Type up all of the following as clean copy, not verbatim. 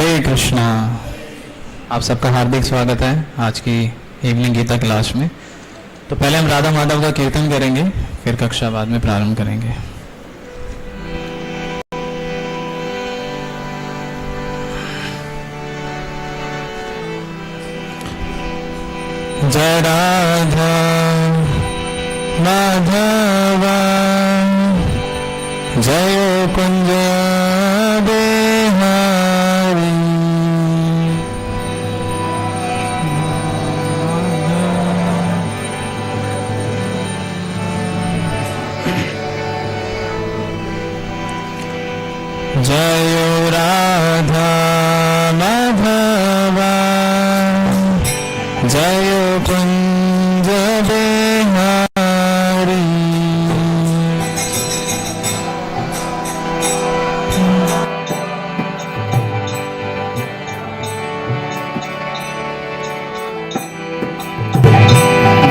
हरे कृष्णा। आप सबका हार्दिक स्वागत है आज की इवनिंग गीता क्लास में। तो पहले हम राधा माधव का कीर्तन करेंगे, फिर कक्षा बाद में प्रारंभ करेंगे। जय राधा माधवा जय कुंज बिहारी। जय राधा माधवा जय कुंज बिहारी।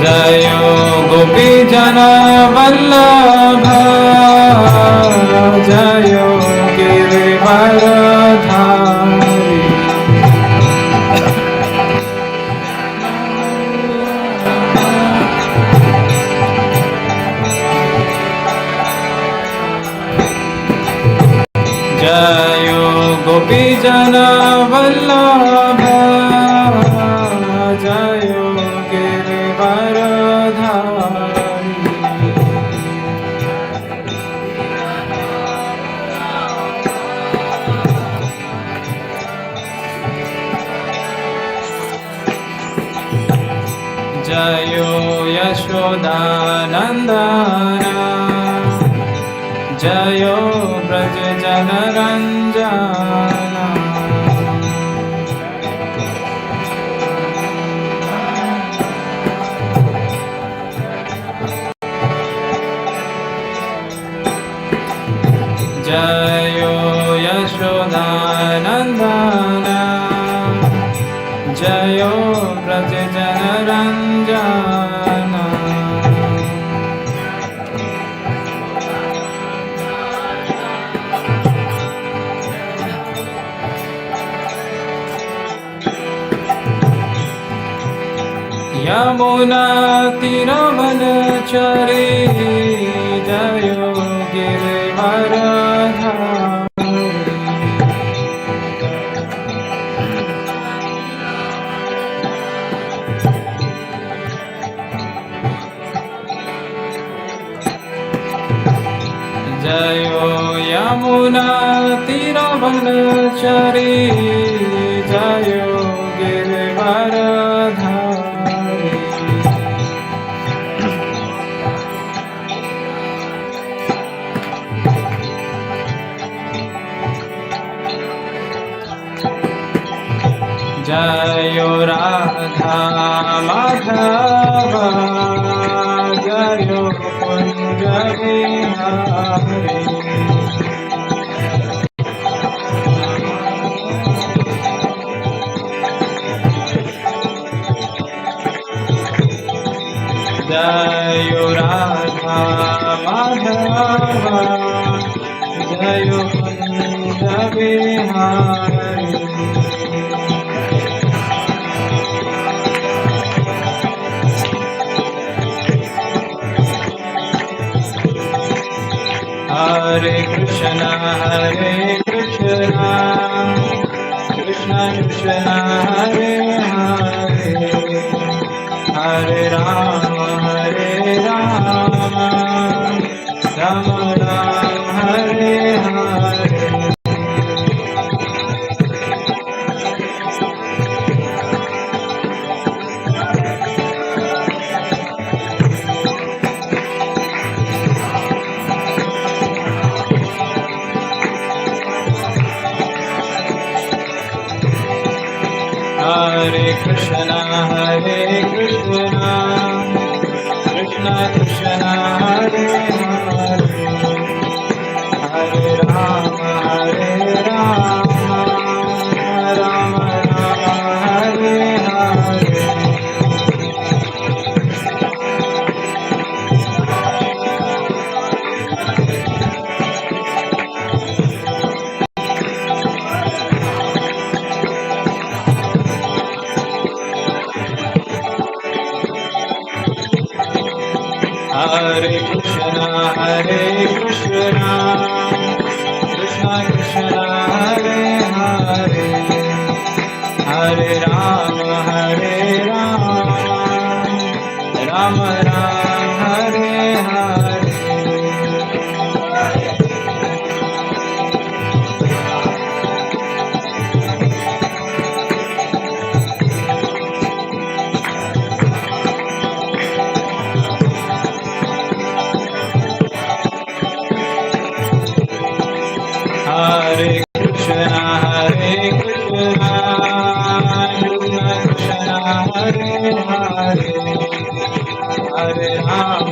जय गोपी जन वल्लभ जय गिरिवरधारी। जय गोपी जन वल्लभ जय गिरिवरधारी। जय यशोदानंदन जय ब्रज जनरंजन। जय यशोदानंदन जय ब्रज जनरंजन। यमुना तीरवनचरी जय गिरिवरधारी। जय यमुना तीरवनचरी जय गिरिवरधारी। जय राधा माधव जय कुंज बिहारी। जय राधा माधव जय कुंज बिहारी। हरे कृष्ण कृष्ण कृष्ण हरे हरे हरे राम राम राम हरे हरे। हरे कृष्ण कृष्ण कृष्ण हरे हरे हरे राम राम राम हरे हरे। हरे कृष्णा कृष्णा कृष्णा हरे हरे, हरे राम राम राम हरे हरे। हरे कृष्णा कृष्णा कृष्णा हरे हरे, हरे राम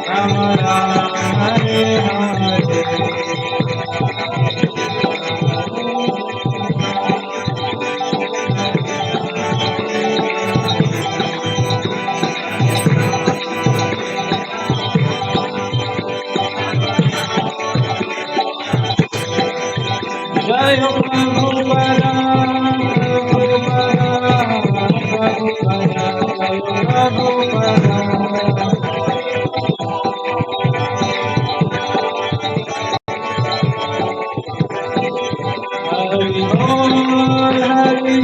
राम राम हरे हरे। जय हो प्रभुपरा हरि बोल हरि बोल हरि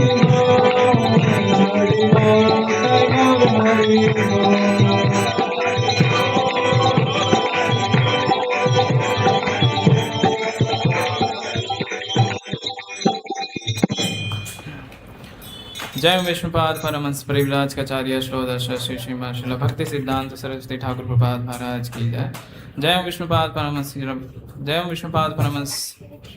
जय विष्णुपाद परमहंस परिव्राज काचार्य श्रोदर्श श्री श्रीमान श्रील भक्ति सिद्धांत सरस्वती ठाकुर प्रपाद महाराज की जय। जय विष्णुपाद परमहंस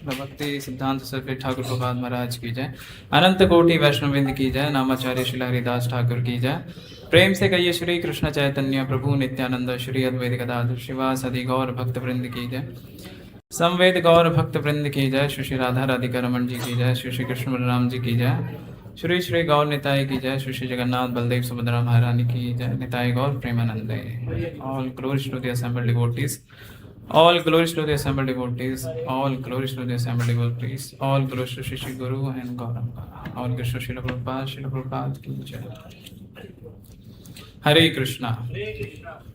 भक्ति सिद्धांत सरस्वती ठाकुर प्रपाद महाराज की जय। अनंत कोटि वैष्णववृंद की जय। नामाचार्य श्री हरिदास ठाकुर की जय। प्रेम से कहिए श्री कृष्ण चैतन्य प्रभु नित्यानंद श्री अद्वैत गदाधर श्रीवासदि गौर भक्त वृंद की जय। संवेद गौर भक्त वृंद की जय। श्री श्री राधा राधिका रमन जी की जय। श्री श्री कृष्ण बलराम जी की जय। श्री श्री गौर निताय की जय। श्री श्री जगन्नाथ बलदेव सुभद्रा महारानी की जय। निताय गौर प्रेमानंदे। All glories to the assembled devotees, all glories to the assembled devotees, all glories to the assembled devotees, all glories to Shri Shri Guru and Gauranga, all glories to Srila Prabhupada की जय। हरे कृष्णा।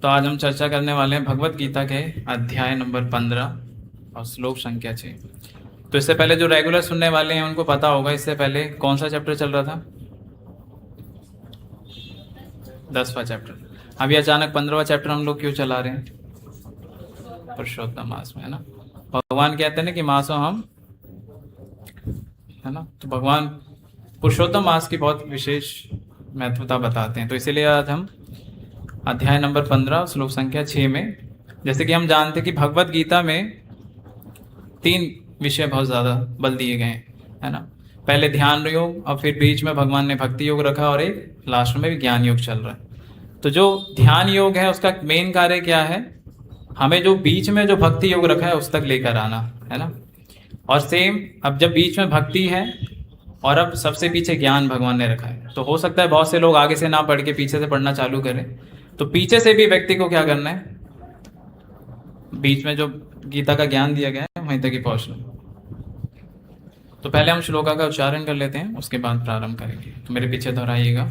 तो आज हम चर्चा करने वाले हैं भगवत गीता के अध्याय नंबर 15 और श्लोक संख्या 6। तो इससे पहले जो रेगुलर सुनने वाले हैं उनको पता होगा इससे पहले कौन सा चैप्टर चल रहा था, 10वां चैप्टर। अभी अचानक 15वां चैप्टर हम लोग क्यों चला रहे हैं? पुरुषोत्तम मास में, है ना। भगवान कहते हैं ना कि मासों हम, है ना, तो भगवान पुरुषोत्तम मास की बहुत विशेष महत्वता बताते हैं। तो इसीलिए आज हम अध्याय नंबर 15 श्लोक संख्या 6 में, जैसे कि हम जानते हैं कि भगवत गीता में 3 विषय बहुत ज्यादा बल दिए गए हैं, है ना। पहले ध्यान योग, और फिर बीच में भगवान ने भक्ति योग रखा, और एक लास्ट में भी ज्ञान योग चल रहा है। तो जो ध्यान योग है उसका मेन कार्य क्या है? हमें जो बीच में जो भक्ति योग रखा है उस तक लेकर आना, है ना। और सेम अब जब बीच में भक्ति है और अब सबसे पीछे ज्ञान भगवान ने रखा है, तो हो सकता है बहुत से लोग आगे से ना पढ़ के पीछे से पढ़ना चालू करें। तो पीछे से भी व्यक्ति को क्या करना है? बीच में जो गीता का ज्ञान दिया गया है वहीं तक ही पहुंचना। तो पहले हम श्लोका का उच्चारण कर लेते हैं, उसके बाद प्रारंभ करेंगे। तो मेरे पीछे दोहराइएगा।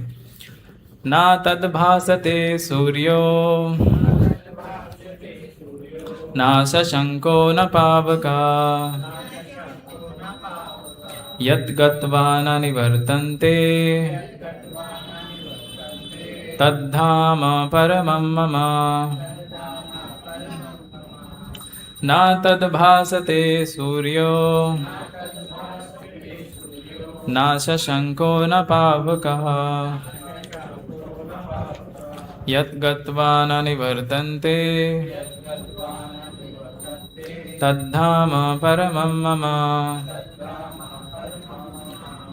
ना तद भासते सूर्यो ना शशंको न पावका यत् गत्वा न निवर्तन्ते तद्धाम परमं मम। ना तद्भासते सूर्यो ना शशंको न पावकः यत् गत्वा न निवर्तन्ते तद्धाम परमं मम।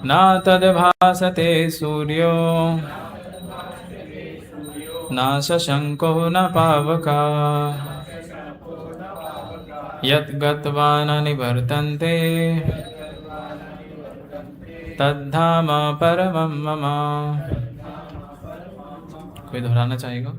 ना तद्भासते सूर्यो ना शशंको न पावकः यत् गत्वा न निवर्तन्ते तद्धाम परमं मम। कोई दोहराना चाहेगा?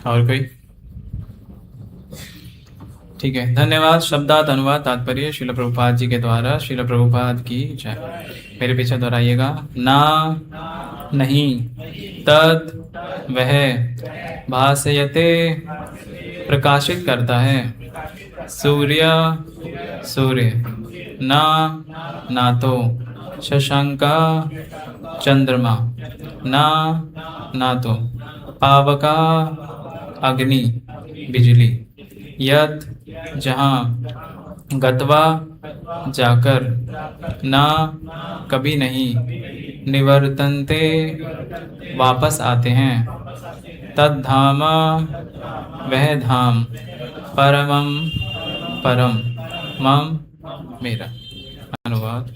और कोई? ठीक है, धन्यवाद। शब्दार्थ अनुवाद तात्पर्य श्रील प्रभुपाद जी के द्वारा। श्रील प्रभुपाद की जय। मेरे पीछे दोहराइएगा। ना, नहीं, तद, वह, भासयते, प्रकाशित करता है, सूर्य, सूर्य, ना, ना तो, शशांका, चंद्रमा, ना तो, पावका, अग्नि, बिजली, यत, जहाँ, गत्वा, जाकर, ना, कभी नहीं, निवर्तन्ते, वापस आते हैं, तद धाम, वह धाम, परमम, परम, मम, मेरा। अनुवाद।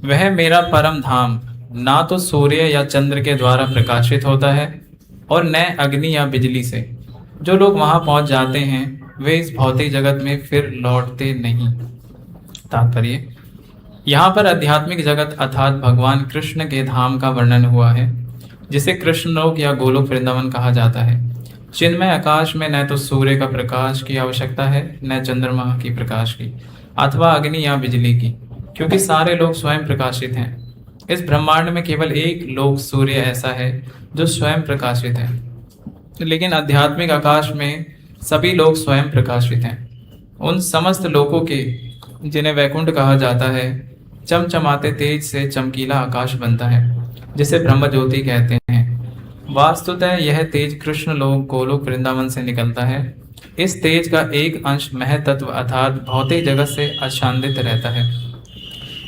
वह मेरा परम धाम ना तो सूर्य या चंद्र के द्वारा प्रकाशित होता है और न अग्नि या बिजली से। जो लोग वहां पहुंच जाते हैं वे इस भौतिक जगत में फिर लौटते नहीं। तात्पर्य, यहाँ पर आध्यात्मिक जगत अर्थात भगवान कृष्ण के धाम का वर्णन हुआ है, जिसे कृष्ण लोक या गोलोक वृंदावन कहा जाता है। चिन्मय आकाश में न तो सूर्य का प्रकाश की आवश्यकता है, न चंद्रमा की प्रकाश की, अथवा अग्नि या बिजली की, क्योंकि सारे लोग स्वयं प्रकाशित हैं। इस ब्रह्मांड में केवल एक लोक सूर्य ऐसा है जो स्वयं प्रकाशित है, लेकिन आध्यात्मिक आकाश में सभी लोग स्वयं प्रकाशित हैं। उन समस्त लोकों के, जिन्हें वैकुंठ कहा जाता है, चमचमाते तेज से चमकीला आकाश बनता है, जिसे ब्रह्म ज्योति कहते हैं। वास्तुतः यह तेज कृष्ण लोक गोलोक वृंदावन से निकलता है। इस तेज का एक अंश महतत्व अर्थात भौतिक जगत से आच्छादित रहता है।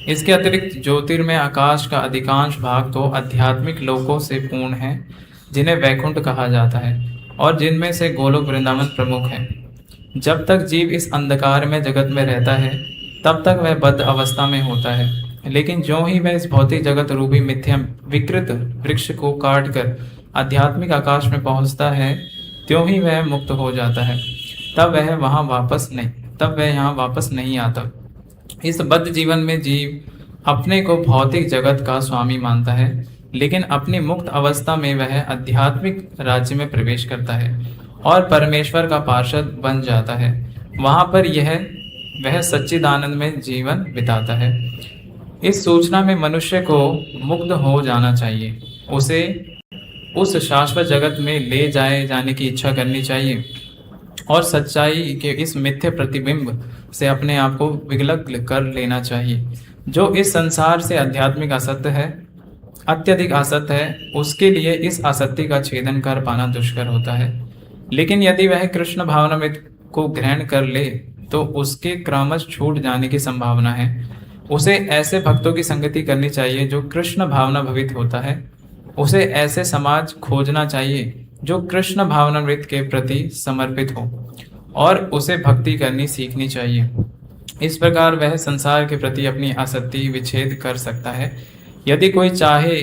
इसके अतिरिक्त ज्योतिर्मय आकाश का अधिकांश भाग तो आध्यात्मिक लोकों से पूर्ण है, जिन्हें वैकुंठ कहा जाता है और जिनमें से गोलोक वृंदावन प्रमुख है। जब तक जीव इस अंधकार में जगत में रहता है तब तक वह बद्ध अवस्था में होता है, लेकिन जो ही वह इस भौतिक जगत रूपी मिथ्या विकृत वृक्ष को काट कर आध्यात्मिक आकाश में पहुंचता है, त्यों ही वह मुक्त हो जाता है। तब वह यहाँ वापस नहीं आता। इस बद्ध जीवन में जीव अपने को भौतिक जगत का स्वामी मानता है, लेकिन अपनी मुक्त अवस्था में वह आध्यात्मिक राज्य में प्रवेश करता है और परमेश्वर का पार्षद बन जाता है। वहां पर वह सच्चिदानंद में जीवन बिताता है। इस सूचना में मनुष्य को मुग्ध हो जाना चाहिए। उसे उस शाश्वत जगत में ले जाने की इच्छा करनी चाहिए और सच्चाई के इस मिथ्य प्रतिबिंब से अपने आप को विगलग कर लेना चाहिए। जो इस संसार से आध्यात्मिक असत्य है, अत्यधिक आसक्त है, उसके लिए इस आसक्ति का छेदन कर पाना दुष्कर होता है। लेकिन यदि वह कृष्ण भावनामृत को ग्रहण कर ले तो उसके क्रमश छूट जाने की संभावना है। उसे ऐसे भक्तों की संगति करनी चाहिए जो कृष्ण भावना भवित होता है। उसे ऐसे समाज खोजना चाहिए जो कृष्ण भावनामृत के प्रति समर्पित हो और उसे भक्ति करनी सीखनी चाहिए। इस प्रकार वह संसार के प्रति अपनी आसक्ति विच्छेद कर सकता है। यदि कोई चाहे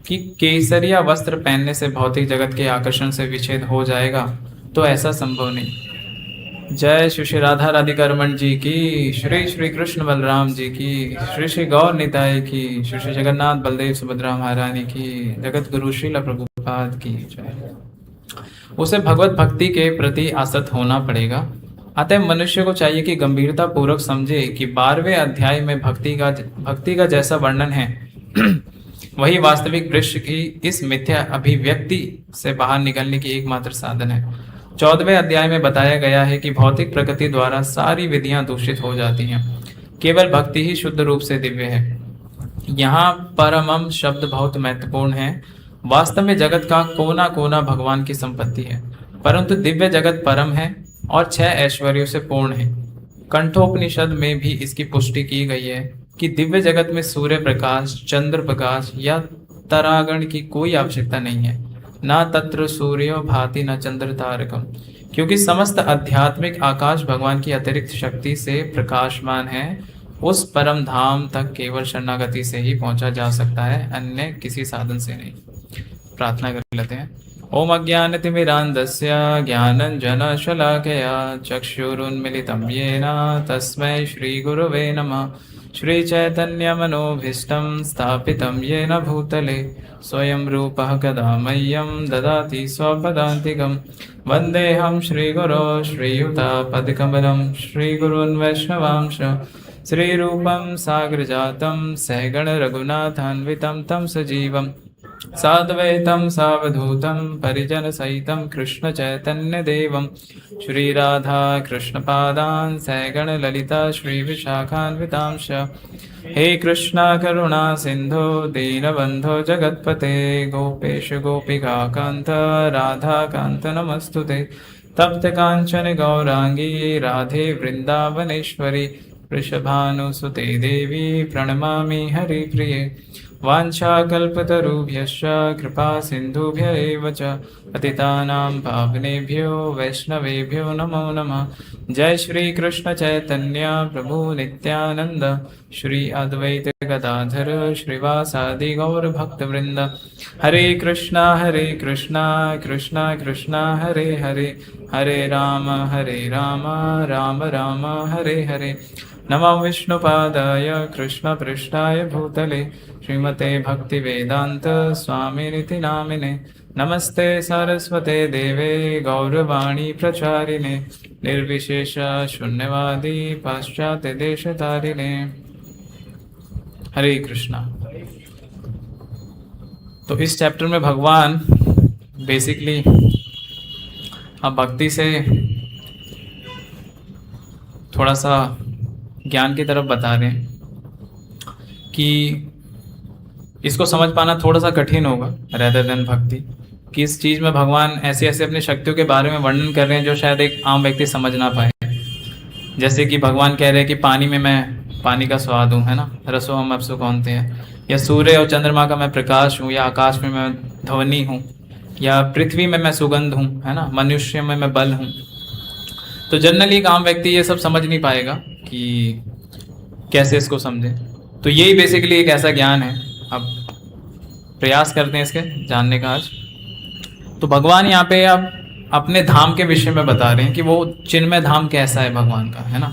कि केसरिया वस्त्र पहनने से भौतिक जगत के आकर्षण से विच्छेद हो जाएगा, तो ऐसा संभव नहीं। जय श्री श्री राधा राधिका रमन जी की, श्री श्री कृष्ण बलराम जी की, श्री श्री गौर निताय की, श्री श्री जगन्नाथ बलदेव सुभद्रा महारानी की, जगत गुरु श्रील प्रभुपाद की जय। उसे भगवत भक्ति के प्रति आसक्त होना पड़ेगा। अतः मनुष्य को चाहिए कि गंभीरता पूर्वक समझे कि 12वें अध्याय में भक्ति का जैसा वर्णन है वही वास्तविक दृश्य की इस मिथ्या अभिव्यक्ति से बाहर निकलने की एकमात्र साधन है। 14वें अध्याय में बताया गया है कि भौतिक प्रकृति द्वारा सारी विधियां दूषित हो जाती हैं, केवल भक्ति ही शुद्ध रूप से दिव्य है। यहाँ परमम शब्द बहुत महत्वपूर्ण है। वास्तव में जगत का कोना कोना भगवान की संपत्ति है, परंतु दिव्य जगत परम है और 6 ऐश्वर्यों से पूर्ण है। कंठोपनिषद में भी इसकी पुष्टि की गई है कि दिव्य जगत में सूर्य प्रकाश, चंद्र प्रकाश या तारागण की कोई आवश्यकता नहीं है। न तत्र सूर्यो भाति न चंद्र तारकम, क्योंकि समस्त आध्यात्मिक आकाश भगवान की अतिरिक्त शक्ति से प्रकाशमान है। उस परम धाम तक केवल शरणागति से ही पहुंचा जा सकता है, अन्य किसी साधन से नहीं। प्रार्थना कर लेते हैं। ओम अज्ञानतिमिरान्धस्य ज्ञानञ्जनशलाकया चक्षुरुन्मिलितं येन तस्मै श्रीगुरवे नमः। श्रीचैतन्यमनोभीष्टं स्थापितं येन भूतले स्वयं रूपः कदा मह्यं ददाति स्वपदान्तिकं। वन्देऽहं श्रीगुरो श्रीयुतापदकमलं श्रीगुरून् वैष्णवांश श्रीरूपं साग्रजातं सहगण रघुनाथान्वितं तं सजीवम् साद्वैतं सावधूतं परिजनसहितं कृष्णचैतन्यदेवं श्रीराधा कृष्णपादान् सहगण ललिता श्रीविशाखान्वितांश। हे कृष्णा करुणा सिन्धो दीनबन्धो जगत्पते गोपेश गोपिकान्त राधाकान्त नमस्तुते। तप्त काञ्चन गौरांगी राधे वृन्दावनेश्वरी वृषभानुसुते देवी प्रणमामि हरिप्रिये। वाञ्छाकल्पतरुभ्यश्च कृपा सिन्धुभ्य एव च पतितानां पावनेभ्यो वैष्णवेभ्यो नमो नमः। जय श्री कृष्ण चैतन्य प्रभु नित्यानंद श्री अद्वैत गदाधर श्रीवासादि गौर भक्तवृंद। हरे कृष्णा कृष्णा कृष्णा हरे हरे, हरे राम राम राम हरे हरे। नमो विष्णुपादाय कृष्णपृष्ठाय भूतले श्रीमते भक्तिवेदांत स्वामिनिति नामिने। नमस्ते सरस्वते देवे गौरवाणी प्रचारिणे निर्विशेष शून्यवादी पाश्चात्य देशतारिणे। हरे कृष्णा। तो इस चैप्टर में भगवान बेसिकली अब भक्ति से थोड़ा सा ज्ञान की तरफ बता रहे हैं कि इसको समझ पाना थोड़ा सा कठिन होगा रेदर देन भक्ति, कि इस चीज़ में भगवान ऐसे ऐसे अपनी शक्तियों के बारे में वर्णन कर रहे हैं जो शायद एक आम व्यक्ति समझ ना पाए। जैसे कि भगवान कह रहे हैं कि पानी में मैं पानी का स्वाद हूँ, है ना, रसो हम अपसो कौनते हैं, या सूर्य और चंद्रमा का मैं प्रकाश हूँ, या आकाश में मैं ध्वनि हूँ, या पृथ्वी में मैं सुगंध हूँ, है ना, मनुष्य में मैं बल हूँ। तो जनरली एक आम व्यक्ति ये सब समझ नहीं पाएगा कि कैसे इसको समझे। तो यही बेसिकली एक ऐसा ज्ञान है। अब प्रयास करते हैं इसके जानने का आज। तो भगवान यहाँ पे अब अपने धाम के विषय में बता रहे हैं कि वो चिन्मय धाम कैसा है भगवान का, है ना।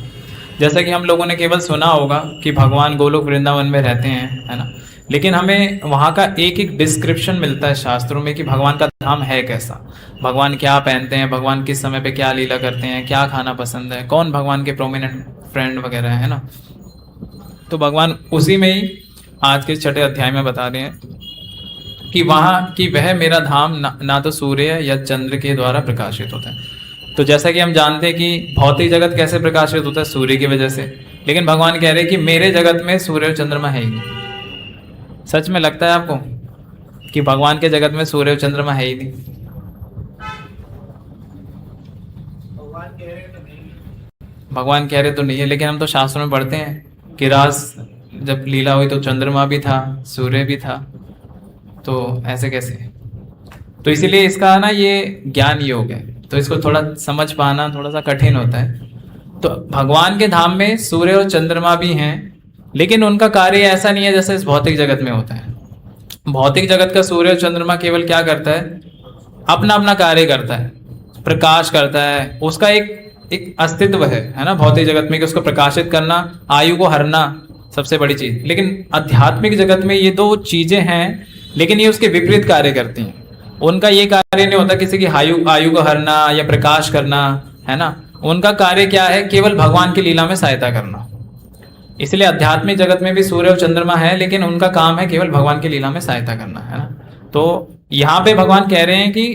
जैसा कि हम लोगों ने केवल सुना होगा कि भगवान गोलोक वृंदावन में रहते हैं, है ना, लेकिन हमें वहाँ का एक एक डिस्क्रिप्शन मिलता है शास्त्रों में कि भगवान का धाम है कैसा, भगवान क्या पहनते हैं, भगवान किस समय पे क्या लीला करते हैं, क्या खाना पसंद है, कौन भगवान के प्रोमिनेंट फ्रेंड वगैरह है ना। तो भगवान उसी में ही आज के 6ठे अध्याय में बता रहे हैं कि वहाँ की वह मेरा धाम ना तो सूर्य या चंद्र के द्वारा प्रकाशित होता है। तो जैसा कि हम जानते हैं कि भौतिक जगत कैसे प्रकाशित होता है, सूर्य की वजह से, लेकिन भगवान कह रहे हैं कि मेरे जगत में सूर्य और चंद्रमा है ही नहीं। सच में लगता है आपको कि भगवान के जगत में सूर्य और चंद्रमा है ही नहीं? भगवान कह रहे तो नहीं है, लेकिन हम तो शास्त्रों में पढ़ते हैं कि रास जब लीला हुई तो चंद्रमा भी था, सूर्य भी था, तो ऐसे कैसे? तो इसीलिए इसका ना ये ज्ञान योग है, तो इसको थोड़ा समझ पाना थोड़ा सा कठिन होता है। तो भगवान के धाम में सूर्य और चंद्रमा भी हैं, लेकिन उनका कार्य ऐसा नहीं है जैसे इस भौतिक जगत में होता है। भौतिक जगत का सूर्य और चंद्रमा केवल क्या करता है, अपना अपना कार्य करता है, प्रकाश करता है, उसका एक एक अस्तित्व है ना, भौतिक जगत में, कि उसको प्रकाशित करना, आयु को हरना सबसे बड़ी चीज। लेकिन आध्यात्मिक जगत में ये दो चीजें हैं, लेकिन ये उसके विपरीत कार्य करती हैं। उनका ये कार्य नहीं होता किसी की आयु को हरना या प्रकाश करना, है ना। उनका कार्य क्या है? केवल भगवान की लीला में सहायता करना। इसलिए आध्यात्मिक जगत में भी सूर्य और चंद्रमा है, लेकिन उनका काम है केवल भगवान की लीला में सहायता करना, है ना। तो यहाँ पे भगवान कह रहे हैं कि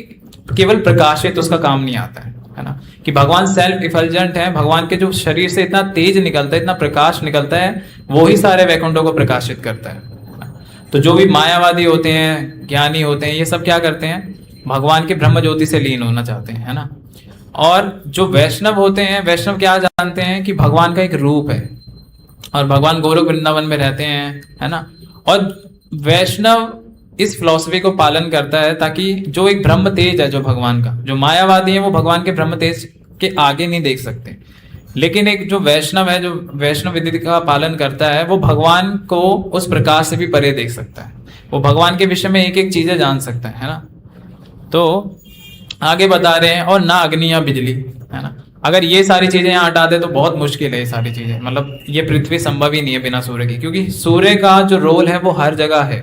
केवल प्रकाशित उसका काम नहीं आता है ना, कि भगवान सेल्फ इफल्जेंट है। भगवान के जो शरीर से इतना तेज निकलता है, इतना प्रकाश निकलता है, वो ही सारे वैकुंठों को प्रकाशित करता है। तो जो भी मायावादी होते हैं, ज्ञानी होते हैं, ये सब क्या करते हैं? भगवान की ब्रह्म ज्योति से लीन होना चाहते हैं, है ना। और जो वैष्णव होते हैं, वैष्णव क्या जानते हैं कि भगवान का एक रूप है और भगवान गोलोक वृंदावन में रहते हैं, है ना। और वैष्णव इस फिलॉसफी को पालन करता है ताकि जो एक ब्रह्म तेज है, जो भगवान का, जो मायावादी है वो भगवान के ब्रह्म तेज के आगे नहीं देख सकते, लेकिन एक जो वैष्णव है, जो वैष्णव विधि का पालन करता है, वो भगवान को उस प्रकाश से भी परे देख सकता है। वो भगवान के विषय में एक एक चीजें जान सकता है ना। तो आगे बता रहे हैं, और ना अग्नि या बिजली, है ना। अगर ये सारी चीजें यहाँ हटा दे तो बहुत मुश्किल है ये सारी चीजें, मतलब ये पृथ्वी संभव ही नहीं है बिना सूर्य की, क्योंकि सूर्य का जो रोल है वो हर जगह है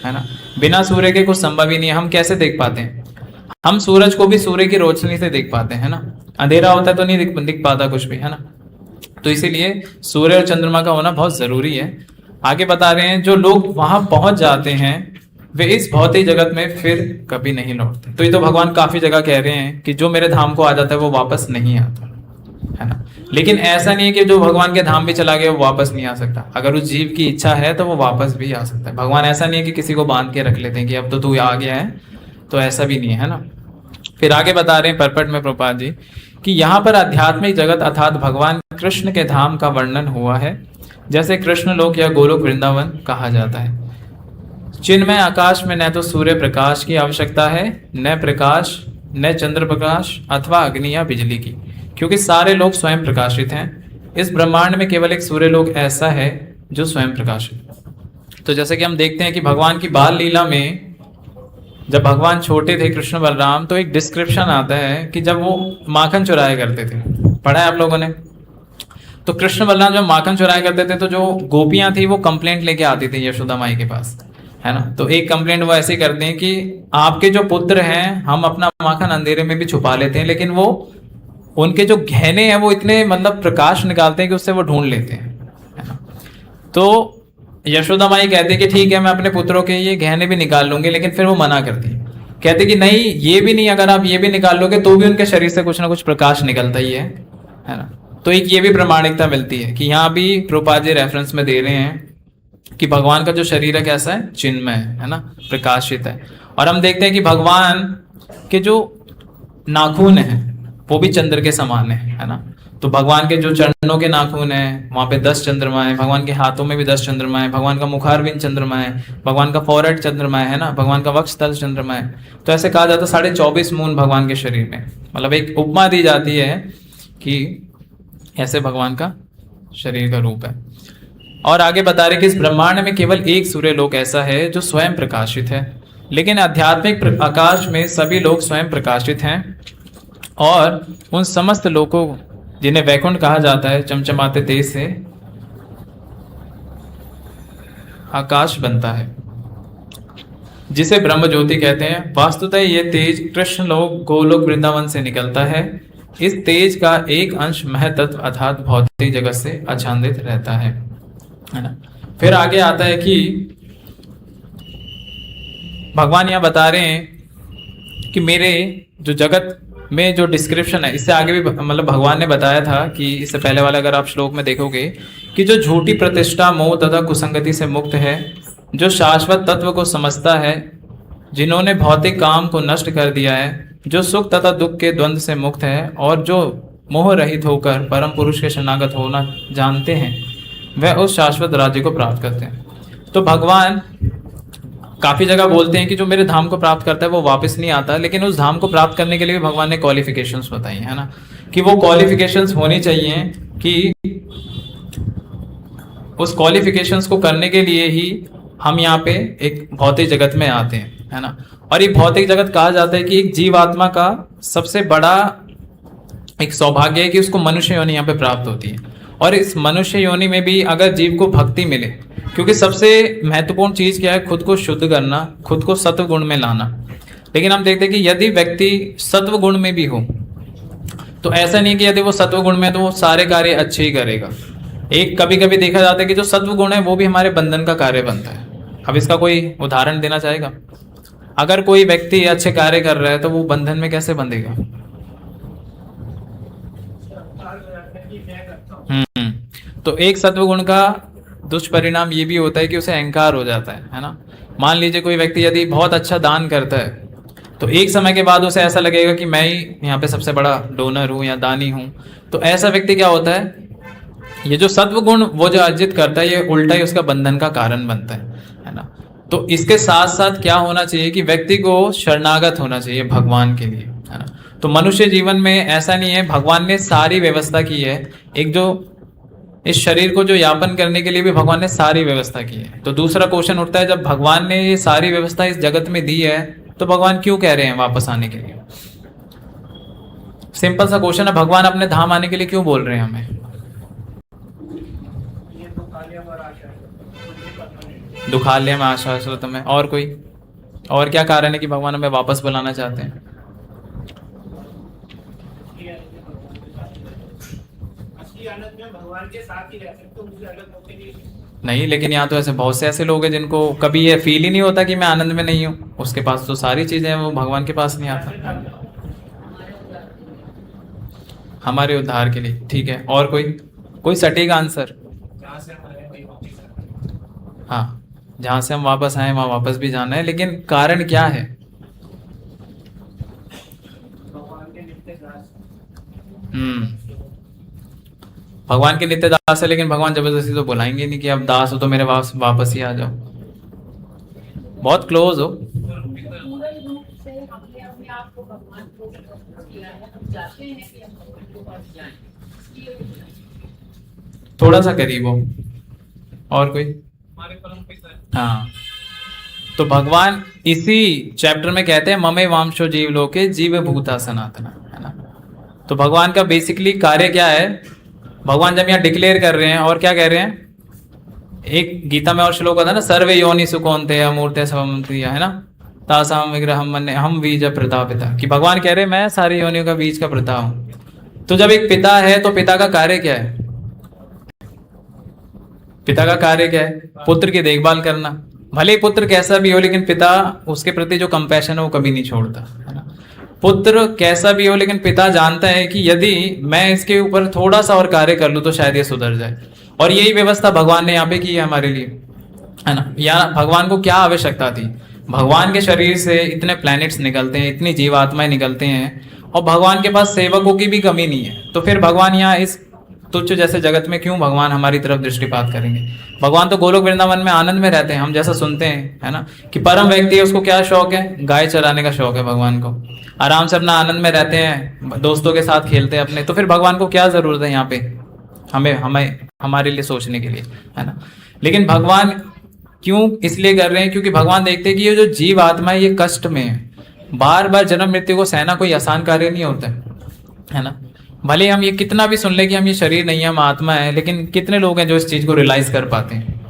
ना। बिना सूर्य के कुछ संभव ही नहीं है। हम कैसे देख पाते हैं? हम सूरज को भी सूर्य की रोशनी से देख पाते हैं ना, अंधेरा होता है तो नहीं दिख पाता कुछ भी, है ना। तो इसीलिए सूर्य और चंद्रमा का होना बहुत जरूरी है। आगे बता रहे हैं, जो लोग वहां पहुंच जाते हैं वे इस भौतिक जगत में फिर कभी नहीं लौटते। तो ये तो भगवान काफी जगह कह रहे हैं कि जो मेरे धाम को आ जाता है वो वापस नहीं आता, है ना। लेकिन ऐसा नहीं है कि जो भगवान के धाम भी चला गया वो वापस नहीं आ सकता। अगर उस जीव की इच्छा है तो वो वापस भी आ सकता है। भगवान ऐसा नहीं है कि किसी को बांध के रख लेते हैं कि अब तो तू आ गया है, तो ऐसा भी नहीं है ना। फिर आगे बता रहे हैं परपट में प्रभुपाद जी कि यहाँ पर आध्यात्मिक जगत अर्थात भगवान कृष्ण के धाम का वर्णन हुआ है, जैसे कृष्ण लोक या गोलोक वृंदावन कहा जाता है। चिन्मय आकाश में न तो सूर्य प्रकाश की आवश्यकता है, न प्रकाश, न चंद्र प्रकाश अथवा अग्नि या बिजली की, क्योंकि सारे लोग स्वयं प्रकाशित हैं। इस ब्रह्मांड में केवल एक सूर्य लोक ऐसा है जो स्वयं प्रकाशित। तो जैसे कि हम देखते हैं कि भगवान की बाल लीला में जब भगवान छोटे थे कृष्ण बलराम, तो एक डिस्क्रिप्शन आता है कि जब वो माखन चुराया करते थे, पढ़ा है आप लोगों ने। तो कृष्ण बलराम जब माखन चुराया करते थे तो जो गोपियां थी वो कंप्लेंट लेके आती थी यशोदा माई के पास, है ना। तो एक कंप्लेंट वो ऐसे करते हैं कि आपके जो पुत्र हैं, हम अपना माखन अंधेरे में भी छुपा लेते हैं, लेकिन वो उनके जो गहने हैं वो इतने मतलब प्रकाश निकालते हैं कि उससे वो ढूंढ लेते हैं, है ना। तो यशोदा माई कहती कि ठीक है मैं अपने पुत्रों के ये गहने भी निकाल लूंगी, लेकिन फिर वो मना करती है, कहते कि नहीं ये भी नहीं, अगर आप ये भी निकाल लोगे तो भी उनके शरीर से कुछ ना कुछ प्रकाश निकलता ही है ना। तो एक ये भी प्रमाणिकता मिलती है कि यहाँ भी प्रभुपाद जी रेफरेंस में दे रहे हैं कि भगवान का जो शरीर है कैसा है? चिन्मय है ना, प्रकाशित है। और हम देखते हैं कि भगवान के जो नाखून है वो भी चंद्र के समान है ना। तो भगवान के जो चरणों के नाखून है वहां पे 10 चंद्रमा है, भगवान के हाथों में भी 10 चंद्रमा है, भगवान का मुखारविंद चंद्रमा है, भगवान का फॉरहेड चंद्रमा है ना, भगवान का वक्षस्थल चंद्रमा है। तो ऐसे कहा जाता है 24.5 मून भगवान के शरीर में, मतलब एक उपमा दी जाती है कि ऐसे भगवान का शरीर का रूप है। और आगे बता रहे कि इस ब्रह्मांड में केवल एक सूर्य लोक ऐसा है जो स्वयं प्रकाशित है, लेकिन आध्यात्मिक आकाश में सभी लोग स्वयं प्रकाशित हैं और उन समस्त लोकों जिन्हें वैकुंठ कहा जाता है चमचमाते तेज से आकाश बनता है, जिसे ब्रह्म ज्योति कहते हैं। वास्तुतः ये तेज कृष्ण लोक गोलोक वृंदावन से निकलता है। इस तेज का एक अंश महतत्व अर्थात भौतिक जगत से आच्छादित रहता है ना। फिर आगे आता है कि भगवान यहाँ बता रहे हैं कि मेरे जो जगत में जो डिस्क्रिप्शन है, इससे आगे भी मतलब भगवान ने बताया था कि इससे पहले वाला अगर आप श्लोक में देखोगे कि जो झूठी प्रतिष्ठा मोह तथा कुसंगति से मुक्त है, जो शाश्वत तत्व को समझता है, जिन्होंने भौतिक काम को नष्ट कर दिया है, जो सुख तथा दुख के द्वंद्व से मुक्त है और जो मोह रहित होकर परम पुरुष के शरणागत होना जानते हैं, वह उस शाश्वत राज्य को प्राप्त करते हैं। तो भगवान काफी जगह बोलते हैं कि जो मेरे धाम को प्राप्त करता है वो वापस नहीं आता, लेकिन उस धाम को प्राप्त करने के लिए भगवान ने क्वालिफिकेशंस बताई है ना, कि वो क्वालिफिकेशंस होनी चाहिए कि उस क्वालिफिकेशंस को करने के लिए ही हम यहाँ पे एक भौतिक जगत में आते हैं, है ना। और ये भौतिक जगत कहा जाता है कि एक जीवात्मा का सबसे बड़ा एक सौभाग्य है कि उसको मनुष्य योनि यहाँ पे प्राप्त होती है। और इस मनुष्य योनि में भी अगर जीव को भक्ति मिले, क्योंकि सबसे महत्वपूर्ण चीज क्या है, खुद को शुद्ध करना, खुद को सत्व गुण में लाना। लेकिन हम देखते हैं कि यदि व्यक्ति सत्व गुण में भी हो तो ऐसा नहीं कि यदि वो सत्व गुण में है तो वो सारे कार्य अच्छे ही करेगा। एक कभी कभी देखा जाता है कि जो सत्व गुण है वो भी हमारे बंधन का कार्य बनता है। अब इसका कोई उदाहरण देना चाहेगा? अगर कोई व्यक्ति अच्छे कार्य कर रहा है तो वो बंधन में कैसे बंधेगा? तो एक सत्व गुण का दुष्परिणाम ये भी होता है कि उसे अहंकार हो जाता है ना। मान लीजिए कोई व्यक्ति यदि बहुत अच्छा दान करता है तो एक समय के बाद उसे ऐसा लगेगा कि मैं ही यहाँ पे सबसे बड़ा डोनर हूँ या दानी हूँ। तो ऐसा व्यक्ति क्या होता है, ये जो सत्व गुण वो जो अर्जित करता है ये उल्टा ही उसका बंधन का कारण बनता है ना। तो इसके साथ साथ क्या होना चाहिए कि व्यक्ति को शरणागत होना चाहिए भगवान के लिए, है ना। तो मनुष्य जीवन में ऐसा नहीं है, भगवान ने सारी व्यवस्था की है। एक जो इस शरीर को जो यापन करने के लिए भी भगवान ने सारी व्यवस्था की है। तो दूसरा क्वेश्चन उठता है, जब भगवान ने ये सारी व्यवस्था इस जगत में दी है तो भगवान क्यों कह रहे हैं वापस आने के लिए? सिंपल सा क्वेश्चन है, भगवान अपने धाम आने के लिए क्यों बोल रहे हैं हमें? दुखालय में आशाश्वत में। और कोई और क्या कारण है कि भगवान हमें वापस बुलाना चाहते हैं? भगवान के साथ ही रह सकते हो, मुझे अलग होते नहीं। नहीं, लेकिन यहाँ तो ऐसे बहुत से ऐसे लोग हैं जिनको कभी ये फील ही नहीं होता कि मैं आनंद में नहीं हूँ। उसके पास तो सारी चीजें हैं, वो भगवान के पास नहीं आता। हमारे उद्धार के लिए, ठीक है। और कोई सटीक आंसर? हाँ, जहां से हम वापस आए वहां वापस भी जाना है, लेकिन कारण क्या है? भगवान के नित्य दास है, लेकिन भगवान जबरदस्ती तो बुलाएंगे नहीं कि अब दास हो तो मेरे वापस ही आ जाओ। बहुत क्लोज हो। थोड़ा सा करीब हो। और कोई? हाँ, तो भगवान इसी चैप्टर में कहते हैं ममे वांशो जीव लोके जीव भूता सनातना, है ना। तो भगवान का बेसिकली कार्य क्या है? भगवान जब यहाँ डिक्लेयर कर रहे हैं और क्या कह रहे हैं, एक गीता में और श्लोक आता है ना, सर्वे योनि सुकोन्ते अमूर्ते समन्त्रिया, है ना, तासाम विग्रहम मन्ये हम बीज प्रतापिता, कि भगवान कह रहे हैं मैं सारी योनियों का बीज का प्रता हूं। तो जब एक पिता है तो पिता का कार्य क्या है? पिता का कार्य क्या है? पुत्र की देखभाल करना। भले ही पुत्र कैसा भी हो, लेकिन पिता उसके प्रति जो कंपैशन है वो कभी नहीं छोड़ता, है ना। पुत्र कैसा भी हो, लेकिन पिता जानता है कि यदि मैं इसके ऊपर थोड़ा सा और कार्य कर लूं तो शायद ये सुधर जाए। और यही व्यवस्था भगवान ने यहाँ पे की है हमारे लिए, है ना। या भगवान को क्या आवश्यकता थी? भगवान के शरीर से इतने प्लैनेट्स निकलते हैं, इतनी जीवात्माएं निकलते हैं, और भगवान के पास सेवकों की भी कमी नहीं है। तो फिर भगवान यहाँ इस तुच्छ जैसे जगत में क्यों भगवान हमारी तरफ दृष्टिपात करेंगे? भगवान तो गोलोक वृंदावन में आनंद में रहते हैं। हम जैसा सुनते हैं, है ना, कि परम व्यक्ति है, उसको क्या शौक है? गाय चराने का शौक है भगवान को। आराम से अपना आनंद में रहते हैं, दोस्तों के साथ खेलते हैं अपने। तो फिर भगवान को क्या जरूरत है यहाँ पे हमें हमारे लिए सोचने के लिए, है ना। लेकिन भगवान क्यों इसलिए कर रहे हैं? क्योंकि भगवान देखते हैं कि ये जो जीव आत्मा है ये कष्ट में है। बार बार जन्म मृत्यु को सहना कोई आसान कार्य नहीं होता है ना। भले हम ये कितना भी सुन ले कि हम ये शरीर नहीं है, हम आत्मा है, लेकिन कितने लोग हैं जो इस चीज को रियलाइज कर पाते हैं?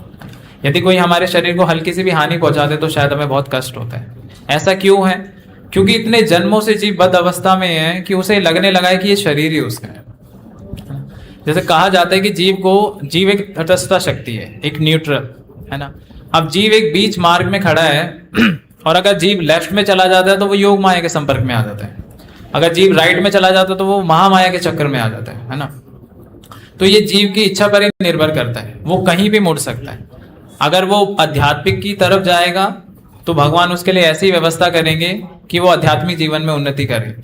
यदि कोई हमारे शरीर को हल्की सी भी हानि पहुंचा दे तो शायद हमें बहुत कष्ट होता है। ऐसा क्यों है? क्योंकि इतने जन्मों से जीव बद अवस्था में है कि उसे लगने लगा है कि ये शरीर ही उसका है। जैसे कहा जाता है कि जीव एक तटस्थ शक्ति है, एक न्यूट्रल, है ना। अब जीव एक बीच मार्ग में खड़ा है और अगर जीव लेफ्ट में चला जाता है तो वो योग माया के संपर्क में आ जाता है। अगर जीव राइट में चला जाता है तो वो महामाया के चक्कर में आ जाता है ना। तो ये जीव की इच्छा पर ही निर्भर करता है, वो कहीं भी मुड़ सकता है। अगर वो आध्यात्मिक की तरफ जाएगा तो भगवान उसके लिए ऐसी व्यवस्था करेंगे कि वो आध्यात्मिक जीवन में उन्नति करे।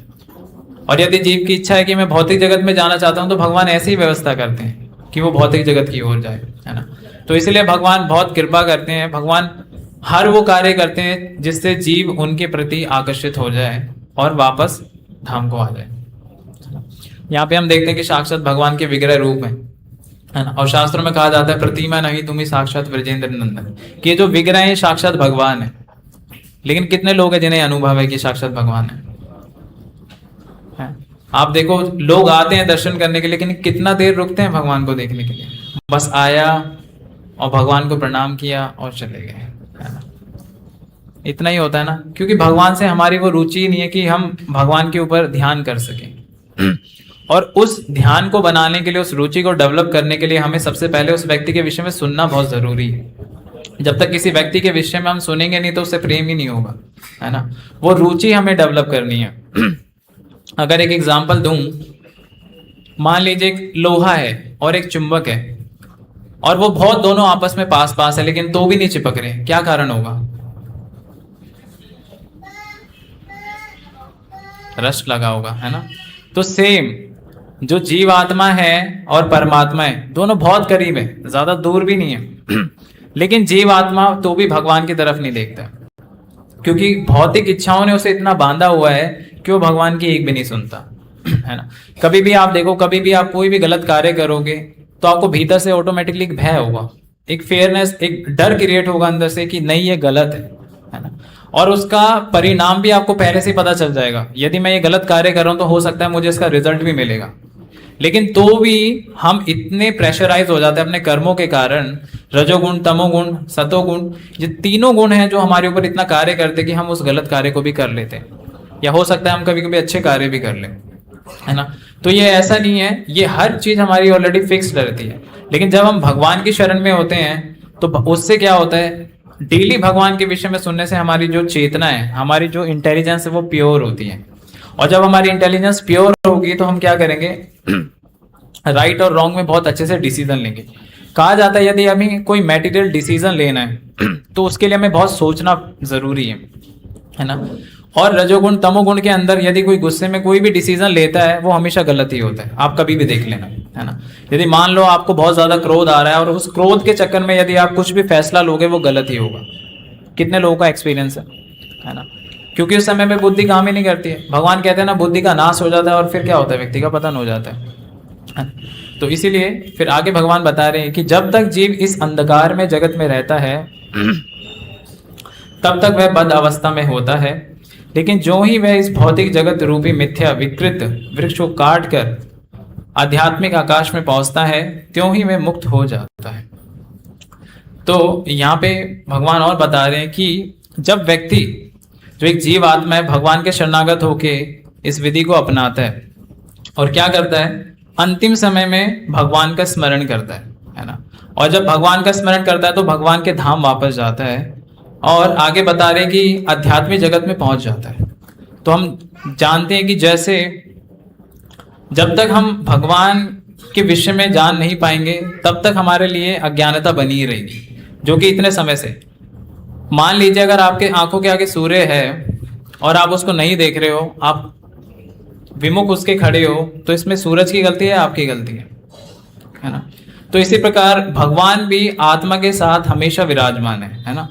और यदि जीव की इच्छा है कि मैं भौतिक जगत में जाना चाहता हूं तो भगवान ऐसी व्यवस्था करते हैं कि वो भौतिक जगत की ओर जाए, है ना। तो इसलिए भगवान बहुत कृपा करते हैं। भगवान हर वो कार्य करते हैं जिससे जीव उनके प्रति आकर्षित हो जाए और वापस धाम को आ जाए। यहाँ पे हम देखते हैं कि साक्षात भगवान के विग्रह रूप है ना। और शास्त्रों में कहा जाता है प्रतिमा नहीं तुम्ही साक्षात ब्रजेंद्र नंदन, कि जो विग्रह है साक्षात भगवान है। लेकिन कितने लोग हैं जिन्हें अनुभव है कि साक्षात भगवान है? आप देखो लोग आते हैं दर्शन करने के लिए, लेकिन कितना देर रुकते हैं भगवान को देखने के लिए? बस आया और भगवान को प्रणाम किया और चले गए, है ना? इतना ही होता है ना, क्योंकि भगवान से हमारी वो रुचि नहीं है कि हम भगवान के ऊपर ध्यान कर सकें। और उस ध्यान को बनाने के लिए, उस रुचि को डेवलप करने के लिए हमें सबसे पहले उस व्यक्ति के विषय में सुनना बहुत जरूरी है। जब तक किसी व्यक्ति के विषय में हम सुनेंगे नहीं तो उससे प्रेम ही नहीं होगा, है ना? वो रुचि हमें डेवलप करनी है। अगर एक एग्जांपल दूं, मान लीजिए एक लोहा है और एक चुंबक है, और वो बहुत दोनों आपस में पास पास है, लेकिन तो भी नहीं चिपक रहे, क्या कारण होगा? रस्ट लगा होगा, है ना? तो सेम जो जीव आत्मा है और परमात्मा है, दोनों बहुत करीब है, ज्यादा दूर भी नहीं है। लेकिन जीव आत्मा तो भी भगवान की तरफ नहीं देखता, क्योंकि भौतिक इच्छाओं ने उसे इतना बांधा हुआ है कि वो भगवान की एक भी नहीं सुनता, है ना? कभी भी आप देखो, कभी भी आप कोई भी गलत कार्य करोगे तो आपको भीतर से ऑटोमेटिकली एक भय होगा, एक फेयरनेस, एक डर क्रिएट होगा अंदर से कि नहीं ये गलत है ना? और उसका परिणाम भी आपको पहले से ही पता चल जाएगा। यदि मैं ये गलत कार्य कर रहा हूं तो हो सकता है मुझे इसका रिजल्ट भी मिलेगा, लेकिन तो भी हम इतने प्रेशराइज हो जाते हैं अपने कर्मों के कारण। रजोगुण, तमोगुण, सतोगुण, ये तीनों गुण हैं जो हमारे ऊपर इतना कार्य करते कि हम उस गलत कार्य को भी कर लेते हैं, या हो सकता है हम कभी कभी अच्छे कार्य भी कर लें, है ना? तो ये ऐसा नहीं है, ये हर चीज हमारी ऑलरेडी फिक्स्ड रहती है। लेकिन जब हम भगवान की शरण में होते हैं तो उससे क्या होता है, डेली भगवान के विषय में सुनने से हमारी जो चेतना है, हमारी जो इंटेलिजेंस है वो प्योर होती है। और जब हमारी इंटेलिजेंस प्योर होगी तो हम क्या करेंगे, राइट और रॉन्ग में बहुत अच्छे से डिसीजन लेंगे। कहा जाता है यदि हमें कोई मटेरियल डिसीजन लेना है तो उसके लिए हमें बहुत सोचना जरूरी है ना? और रजोगुण, तमोगुण के अंदर यदि कोई गुस्से में कोई भी डिसीजन लेता है वो हमेशा गलत ही होता है, आप कभी भी देख लेना, है ना? यदि मान लो आपको बहुत ज्यादा क्रोध आ रहा है और उस क्रोध के चक्कर में यदि आप कुछ भी फैसला लोगे वो गलत ही होगा। कितने लोगों का एक्सपीरियंस है ना? क्योंकि उस समय में बुद्धि काम ही नहीं करती है। भगवान कहते हैं ना, बुद्धि का नाश हो जाता है और फिर क्या होता है, व्यक्ति का पतन हो जाता है। तो इसीलिए फिर आगे भगवान बता रहे हैं कि जब तक जीव इस अंधकार में जगत में रहता है तब तक वह बद अवस्था में होता है, लेकिन जो ही वह इस भौतिक जगत रूपी मिथ्या विकृत वृक्ष को काट कर आध्यात्मिक आकाश में पहुंचता है, त्यों ही वह मुक्त हो जाता है। तो यहाँ पे भगवान और बता रहे हैं कि जब व्यक्ति, जो एक जीव आत्मा है, भगवान के शरणागत होके इस विधि को अपनाता है और क्या करता है, अंतिम समय में भगवान का स्मरण करता है ना? और जब भगवान का स्मरण करता है तो भगवान के धाम वापस जाता है, और आगे बता रहे कि आध्यात्मिक जगत में पहुंच जाता है। तो हम जानते हैं कि जैसे जब तक हम भगवान के विषय में जान नहीं पाएंगे तब तक हमारे लिए अज्ञानता बनी ही रहेगी, जो कि इतने समय से, मान लीजिए अगर आपके आंखों के आगे सूर्य है और आप उसको नहीं देख रहे हो, आप विमुख उसके खड़े हो, तो इसमें सूरज की गलती है, आपकी गलती है ना? तो इसी प्रकार भगवान भी आत्मा के साथ हमेशा विराजमान है ना?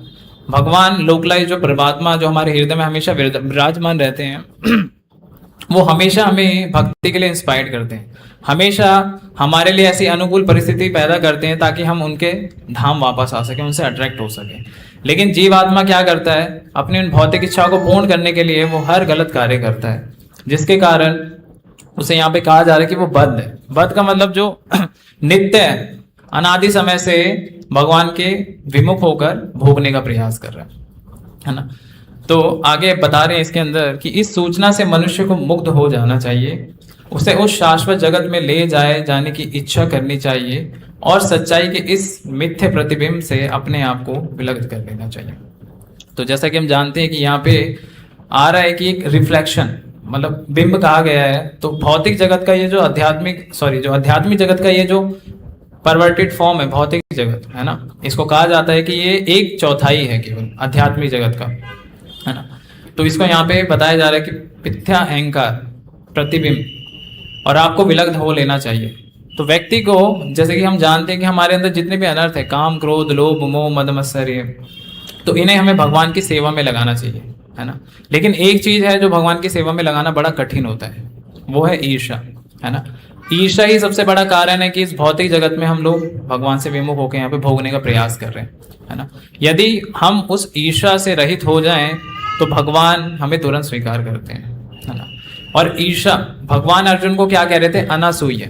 भगवान लोकलाइज जो परमात्मा जो हमारे हृदय में हमेशा विराजमान रहते हैं वो हमेशा हमें भक्ति के लिए इंस्पायर करते हैं, हमेशा हमारे लिए ऐसी अनुकूल परिस्थिति पैदा करते हैं ताकि हम उनके धाम वापस आ सकें, उनसे अट्रैक्ट हो सके। लेकिन जीव आत्मा क्या करता है, अपनी उन भौतिक इच्छाओं को पूर्ण करने के लिए वो हर गलत कार्य करता है, जिसके कारण उसे यहाँ पे कहा जा रहा है कि वो बद्ध है। बद्ध का मतलब जो नित्य है, अनादि समय से भगवान के विमुख होकर भोगने का प्रयास कर रहा है ना? तो आगे बता रहे हैं इसके अंदर कि इस सूचना से मनुष्य को मुक्त हो जाना चाहिए, उसे उस शाश्वत जगत में ले जाने की इच्छा करनी चाहिए और सच्चाई के इस मिथ्य प्रतिबिंब से अपने आप को विलग्न कर लेना चाहिए। तो जैसा कि हम जानते हैं कि यहाँ पे आ रहा है कि एक रिफ्लेक्शन, मतलब बिंब कहा गया है। तो भौतिक जगत का ये जो आध्यात्मिक जगत का ये जो परवर्टेड फॉर्म है, भौतिक जगत है ना, इसको कहा जाता है कि ये 1/4 है केवल आध्यात्मिक जगत का, है ना? तो इसको यहाँ पे बताया जा रहा है कि मिथ्या अहंकार, प्रतिबिंब, और आपको विलग्न हो लेना चाहिए। तो व्यक्ति को, जैसे कि हम जानते हैं कि हमारे अंदर जितने भी अनर्थ है, काम, क्रोध, लोभ, मोह, मद, मत्सर्य, तो इन्हें हमें भगवान की सेवा में लगाना चाहिए, है ना? लेकिन एक चीज है जो भगवान की सेवा में लगाना बड़ा कठिन होता है, वो है ईर्ष्या, है ना? ईर्ष्या ही सबसे बड़ा कारण है कि इस भौतिक जगत में हम लोग भगवान से विमुख होकर यहाँ पे भोगने का प्रयास कर रहे हैं, है ना? यदि हम उस ईर्ष्या से रहित हो जाएं तो भगवान हमें तुरंत स्वीकार करते हैं, है ना? और ईर्षा, भगवान अर्जुन को क्या कह रहे थे? अनासूय।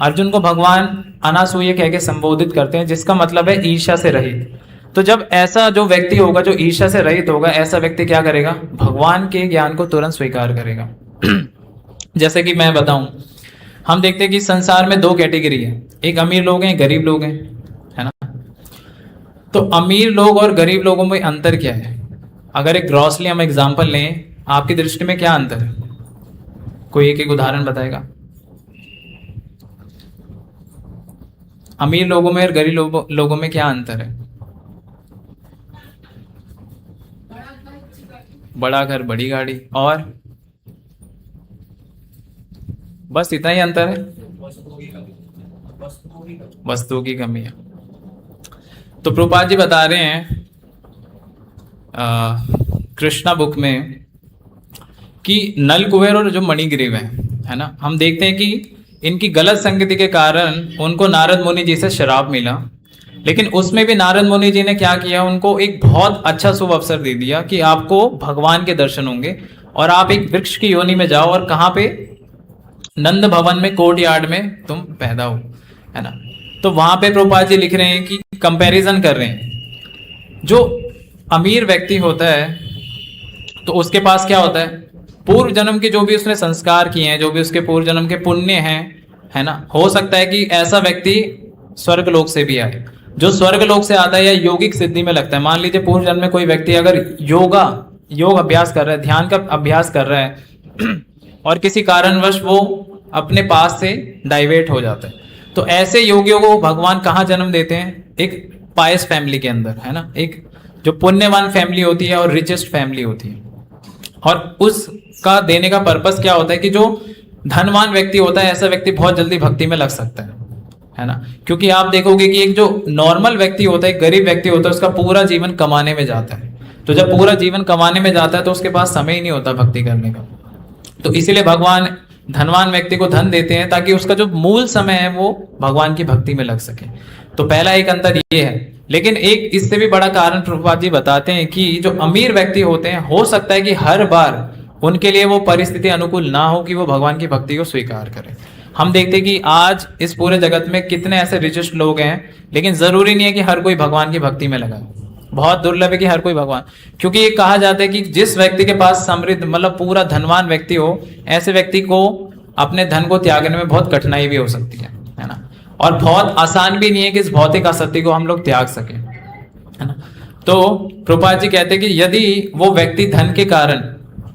अर्जुन को भगवान अनासूय कह के संबोधित करते हैं, जिसका मतलब है ईर्षा से रहित। तो जब ऐसा जो व्यक्ति होगा जो ईर्षा से रहित होगा, ऐसा व्यक्ति क्या करेगा? भगवान के ज्ञान को तुरंत स्वीकार करेगा। जैसे कि मैं बताऊं, हम देखते हैं कि संसार में दो कैटेगरी है, एक अमीर लोग हैं, गरीब लोग हैं, है ना। तो अमीर लोग और गरीब लोगों में अंतर क्या है? अगर एक ग्रॉसली हम एग्जांपल लें, आपकी दृष्टि में क्या अंतर है? कोई एक उदाहरण बताएगा? अमीर लोगों में और गरीब लोगों में क्या अंतर है? बड़ा घर, बड़ी गाड़ी, और बस इतना ही अंतर है, वस्तुओं की कमी है। तो प्रभुपाद जी बता रहे हैं कृष्णा बुक में कि नल कुबेर और जो मणिग्रीव है ना, हम देखते हैं कि इनकी गलत संगति के कारण उनको नारद मुनि जी से श्राप मिला, लेकिन उसमें भी नारद मुनि जी ने क्या किया? उनको एक बहुत अच्छा शुभ अवसर दे दिया कि आपको भगवान के दर्शन होंगे और आप एक वृक्ष की योनि में जाओ, और कहाँ पे? नंद भवन में, कोर्ट यार्ड में तुम पैदा हो, है ना। तो वहां पे प्रभुपाद जी लिख रहे हैं कि कंपैरिजन कर रहे हैं, जो अमीर व्यक्ति होता है तो उसके पास क्या होता है? पूर्व जन्म के जो भी उसने संस्कार किए हैं, जो भी उसके पूर्व जन्म के पुण्य हैं, है ना। हो सकता है कि ऐसा व्यक्ति स्वर्ग लोक से भी आए। जो स्वर्ग लोक से आता है या योगिक सिद्धि में लगता है, मान लीजिए पूर्व जन्म में कोई व्यक्ति अगर योग अभ्यास कर रहा है, ध्यान का अभ्यास कर रहा है और किसी कारणवश वो अपने पास से डाइवर्ट हो जाता है, तो ऐसे योगियों को भगवान कहाँ जन्म देते हैं? एक पायस फैमिली के अंदर, है ना। एक जो पुण्यवान फैमिली होती है और रिचेस्ट फैमिली होती है, और उसका देने का पर्पस क्या होता है कि जो धनवान व्यक्ति होता है, ऐसा व्यक्ति बहुत जल्दी भक्ति में लग सकता है ना। क्योंकि आप देखोगे कि एक जो नॉर्मल व्यक्ति होता है, गरीब व्यक्ति होता है, उसका पूरा जीवन कमाने में जाता है। तो जब पूरा जीवन कमाने में जाता है तो उसके पास समय ही नहीं होता भक्ति करने का। तो इसीलिए भगवान धनवान व्यक्ति को धन देते हैं ताकि उसका जो मूल समय है वो भगवान की भक्ति में लग सके। तो पहला एक अंतर ये है। लेकिन एक इससे भी बड़ा कारण प्रभुपाद जी बताते हैं कि जो अमीर व्यक्ति होते हैं, हो सकता है कि हर बार उनके लिए वो परिस्थिति अनुकूल ना हो कि वो भगवान की भक्ति को स्वीकार करें। हम देखते हैं कि आज इस पूरे जगत में कितने ऐसे रिचेस्ट लोग हैं, लेकिन जरूरी नहीं है कि हर कोई भगवान की भक्ति में लगा। बहुत दुर्लभ है कि हर कोई भगवान, क्योंकि ये कहा जाता है कि जिस व्यक्ति के पास समृद्ध मतलब पूरा धनवान व्यक्ति हो, ऐसे व्यक्ति को अपने धन को त्यागने में बहुत कठिनाई भी हो सकती है ना। और बहुत आसान भी नहीं है कि इस भौतिक आसक्ति को हम लोग त्याग सके, है ना। तो प्रभुपाद जी कहते हैं कि यदि वो व्यक्ति धन के कारण,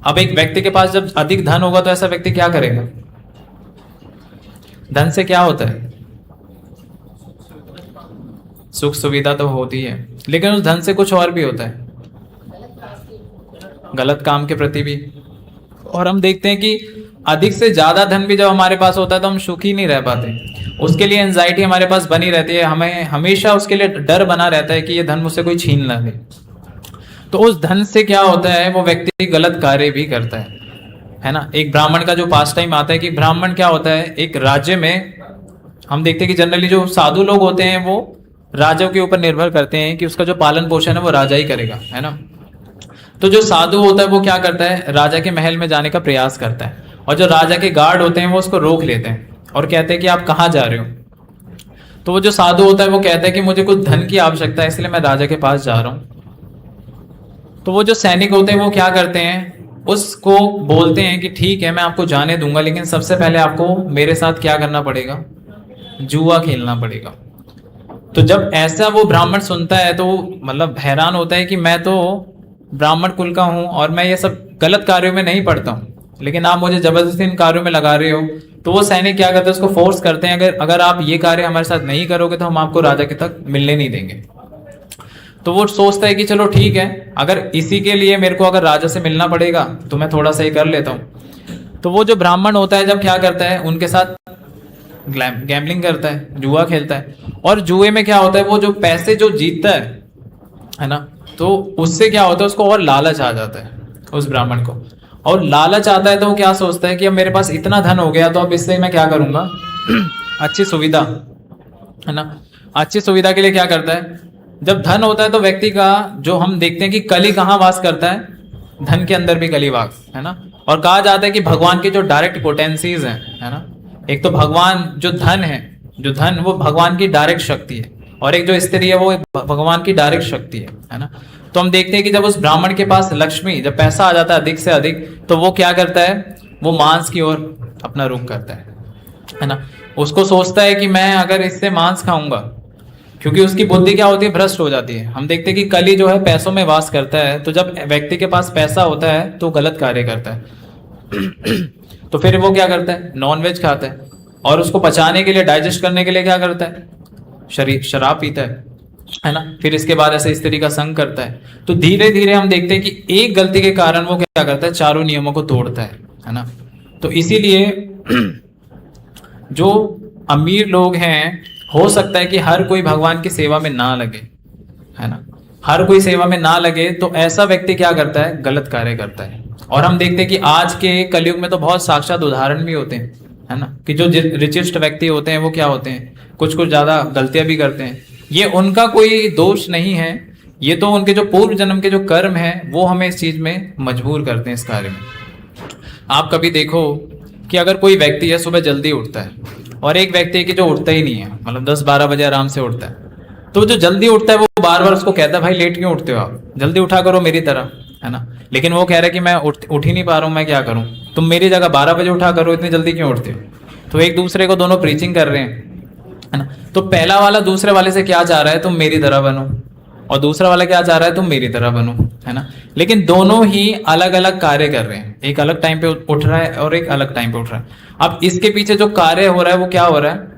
अब एक व्यक्ति के पास जब अधिक धन होगा तो ऐसा व्यक्ति क्या करेगा? धन से क्या होता है? सुख सुविधा तो होती है, लेकिन उस धन से कुछ और भी होता है, गलत काम के प्रति भी। और हम देखते हैं कि अधिक से ज्यादा धन भी जब हमारे पास होता है तो हम सुखी नहीं रह पाते। उसके लिए एंजाइटी हमारे पास बनी रहती है, हमें हमेशा उसके लिए डर बना रहता है कि ये धन मुझसे कोई छीन ना ले। तो उस धन से क्या होता है, वो व्यक्ति गलत कार्य भी करता है ना। एक ब्राह्मण का जो पास टाइम आता है कि ब्राह्मण क्या होता है, एक राज्य में हम देखते हैं कि जनरली जो साधु लोग होते हैं वो राजा के ऊपर निर्भर करते हैं कि उसका जो पालन पोषण है वो राजा ही करेगा, है ना। तो जो साधु होता है वो क्या करता है, राजा के महल में जाने का प्रयास करता है, और जो राजा के गार्ड होते हैं वो उसको रोक लेते हैं और कहते हैं कि आप कहाँ जा रहे हो। तो वो जो साधु होता है वो कहता है कि मुझे कुछ धन की आवश्यकता है, इसलिए मैं राजा के पास जा रहा हूँ। तो वो जो सैनिक होते हैं वो क्या करते हैं, उसको बोलते हैं कि ठीक है मैं आपको जाने दूंगा, लेकिन सबसे पहले आपको मेरे साथ क्या करना पड़ेगा, जुआ खेलना पड़ेगा। तो जब ऐसा वो ब्राह्मण सुनता है तो मतलब हैरान होता है कि मैं तो ब्राह्मण कुल का हूँ और मैं ये सब गलत कार्यों में नहीं पड़ता हूँ, लेकिन आप मुझे जबरदस्ती इन कार्यों में लगा रहे हो। तो वो सैनिक क्या करते हैं, उसको फोर्स करते हैं, अगर आप ये कार्य हमारे साथ नहीं करोगे तो हम आपको राजा के तक मिलने नहीं देंगे। तो वो सोचता है कि चलो ठीक है, अगर इसी के लिए मेरे को अगर राजा से मिलना पड़ेगा तो मैं थोड़ा सा ही कर लेता हूँ। तो वो जो ब्राह्मण होता है जब क्या करता है, उनके साथ गैम्बलिंग करता है, जुआ खेलता है। और जुए में क्या होता है, वो जो पैसे जो जीतता है ना, तो उससे क्या होता है, उसको और लालच आ जाता है उस ब्राह्मण को। और लालच आता है तो वो क्या सोचता है कि अब मेरे पास इतना धन हो गया तो अब इससे मैं क्या करूंगा, अच्छी सुविधा, है ना। अच्छी सुविधा के लिए क्या करता है, जब धन होता है तो व्यक्ति का जो हम देखते हैं कि कली कहाँ वास करता है, धन के अंदर भी कली वास, है ना। और कहा जाता है कि भगवान के जो डायरेक्ट पोटेंसीज हैं, है ना, एक तो भगवान जो धन है, जो धन वो भगवान की डायरेक्ट शक्ति है, और एक जो स्त्री है वो भगवान की डायरेक्ट शक्ति है ना। तो हम देखते हैं कि जब उस ब्राह्मण के पास लक्ष्मी, जब पैसा आ जाता है अधिक से अधिक, तो वो क्या करता है, वो मांस की ओर अपना रुख करता है ना। उसको सोचता है कि मैं अगर इससे मांस खाऊंगा, क्योंकि उसकी बुद्धि क्या होती है, भ्रष्ट हो जाती है। हम देखते हैं कि कली जो है पैसों में वास करता है, तो जब व्यक्ति के पास पैसा होता है तो गलत कार्य करता है तो फिर वो क्या करता है, नॉनवेज खाता है, और उसको पचाने के लिए, डाइजेस्ट करने के लिए क्या करता है, शराब पीता है ना। फिर इसके बाद ऐसे स्त्री का संग करता है। तो धीरे धीरे हम देखते हैं कि एक गलती के कारण वो क्या करता है, चारों नियमों को तोड़ता है ना। तो इसीलिए जो अमीर लोग हैं, हो सकता है कि हर कोई भगवान की सेवा में ना लगे, है ना, हर कोई सेवा में ना लगे, तो ऐसा व्यक्ति क्या करता है, गलत कार्य करता है। और हम देखते हैं कि आज के कलयुग में तो बहुत साक्षात उदाहरण भी होते हैं, है ना, कि जो रिचेस्ट व्यक्ति होते हैं वो क्या होते हैं, कुछ कुछ ज्यादा गलतियां भी करते हैं। ये उनका कोई दोष नहीं है, ये तो उनके जो पूर्व जन्म के जो कर्म है वो हमें इस चीज में मजबूर करते हैं, इस कार्य में। आप कभी देखो कि अगर कोई व्यक्ति है सुबह जल्दी उठता है, और एक व्यक्ति है कि जो उठता ही नहीं है, मतलब 10-12 बजे आराम से उठता है, तो जो जल्दी उठता है वो बार बार उसको कहता है, भाई लेट क्यों उठते हो आप, जल्दी उठा करो मेरी तरह, है ना। लेकिन वो कह रहा है कि मैं उठ ही नहीं पा रहा हूँ, मैं क्या करूँ, तुम मेरी जगह 12 बजे उठा करो, इतनी जल्दी क्यों उठते हो। तो एक दूसरे को दोनों प्रीचिंग कर रहे हैं, है ना। तो पहला वाला दूसरे वाले से क्या चाह रहा है, तुम मेरी तरह बनो, और दूसरा वाला क्या चाह रहा है, तुम मेरी तरह बनो, है ना। लेकिन दोनों ही अलग अलग कार्य कर रहे हैं, एक अलग टाइम पे उठ रहा है और एक अलग टाइम पे उठ रहा है। अब इसके पीछे जो कार्य हो रहा है वो क्या हो रहा है,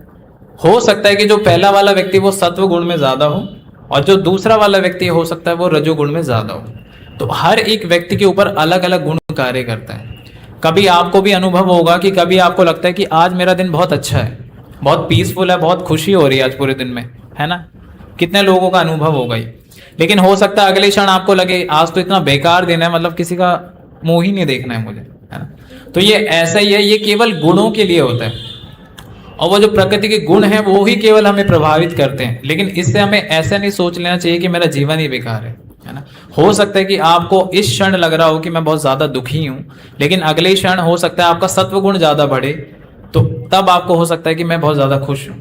हो सकता है कि जो पहला वाला व्यक्ति वो सत्व गुण में ज्यादा हो, और जो दूसरा वाला व्यक्ति हो सकता है वो रजोगुण में ज्यादा हो। तो हर एक व्यक्ति के ऊपर अलग अलग गुण कार्य करता है। कभी आपको भी अनुभव होगा कि कभी आपको लगता है कि आज मेरा दिन बहुत अच्छा है, बहुत पीसफुल है, बहुत खुशी हो रही है आज पूरे दिन में, है ना। कितने लोगों का अनुभव होगा ये। लेकिन हो सकता है अगले क्षण आपको लगे आज तो इतना बेकार दिन है, मतलब किसी का मुंह ही नहीं देखना है मुझे, है ना। तो ये ऐसा ही है, ये केवल गुणों के लिए होता है, और वो जो प्रकृति के गुण हैं वो ही केवल हमें प्रभावित करते हैं। लेकिन इससे हमें ऐसा नहीं सोच लेना चाहिए कि मेरा जीवन ही बेकार है ना। हो सकता है कि आपको इस क्षण लग रहा हो कि मैं बहुत ज्यादा दुखी हूं, लेकिन अगले क्षण हो सकता है आपका सत्व गुण ज्यादा बढ़े, तो तब आपको हो सकता है कि मैं बहुत ज्यादा खुश हूं,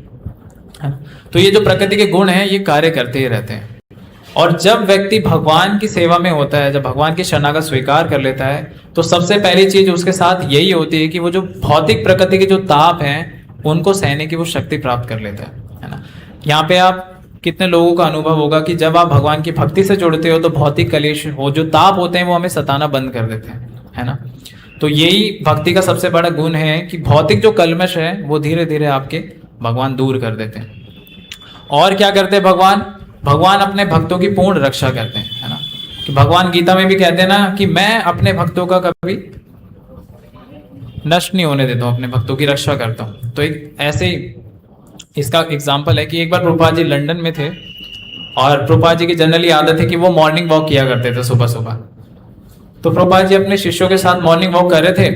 है ना? तो ये जो प्रकृति के गुण हैं ये कार्य करते ही रहते हैं। और जब व्यक्ति भगवान की सेवा में होता है, जब भगवान की शरणागत स्वीकार कर लेता है, तो सबसे पहली चीज उसके साथ यही होती है कि वो जो भौतिक प्रकृति के जो ताप हैं उनको सहने की वो शक्ति प्राप्त कर लेता है ना। यहाँ पे आप कितने लोगों का अनुभव होगा कि जब आप भगवान की भक्ति से जुड़ते हो तो भौतिक कलेश हो, जो ताप होते हैं वो हमें सताना बंद कर देते हैं, है ना। तो यही भक्ति का सबसे बड़ा गुण है कि भौतिक जो कल्मश है वो धीरे धीरे आपके भगवान दूर कर देते हैं। और क्या करते हैं भगवान, भगवान अपने भक्तों की पूर्ण रक्षा करते हैं, है ना। कि भगवान गीता में भी कहते हैं ना कि मैं अपने भक्तों का कभी नष्ट नहीं होने देता हूँ, अपने भक्तों की रक्षा करता हूँ। तो एक ऐसे ही इसका एग्जाम्पल है कि एक बार प्रभुपाद जी लंदन में थे, और प्रभुपाद जी की जनरली आदत है कि वो मॉर्निंग वॉक किया करते थे सुबह सुबह। तो प्रभुपाद जी अपने शिष्यों के साथ मॉर्निंग वॉक कर रहे थे,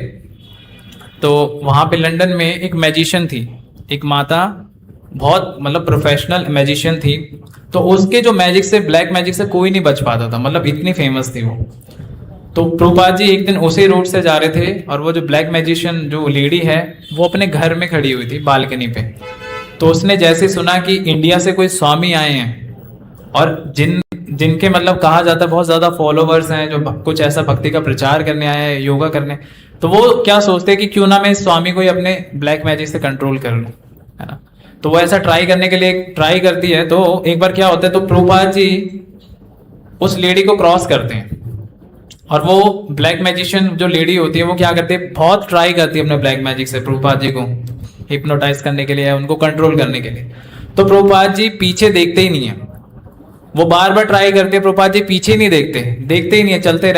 तो वहां पे लंदन में एक मैजिशियन थी, एक माता, बहुत मतलब प्रोफेशनल मैजिशियन थी। तो उसके जो मैजिक से, ब्लैक मैजिक से कोई नहीं बच पाता था, मतलब इतनी फेमस थी वो। तो प्रभुपाद जी एक दिन उसी रोड से जा रहे थे, और वो जो ब्लैक मैजिशियन जो लेडी है वो अपने घर में खड़ी हुई थी बालकनी पे। तो उसने जैसे सुना कि इंडिया से कोई स्वामी आए हैं, और जिनके मतलब कहा जाता है बहुत ज्यादा फॉलोवर्स हैं, जो कुछ ऐसा भक्ति का प्रचार करने आए हैं, योगा करने, तो वो क्या सोचते हैं कि क्यों ना मैं इस स्वामी को ही अपने ब्लैक मैजिक से कंट्रोल कर लूं, है ना। तो वो ऐसा ट्राई करने के लिए ट्राई करती है। तो एक बार क्या होता है, तो प्रभुपाद जी उस लेडी को क्रॉस करते हैं, और वो ब्लैक मैजिशियन जो लेडी होती है वो क्या करती है, बहुत ट्राई करती है अपने ब्लैक मैजिक से प्रभुपाद जी को हिप्नोटाइज करने के लिए, उनको कंट्रोल करने के लिए। तो प्रभुपाद जी पीछे देखते ही नहीं है, वो बार बार ट्राई करते हैं, प्रभुपाद जी पीछे नहीं देखते ही नहीं है, चलते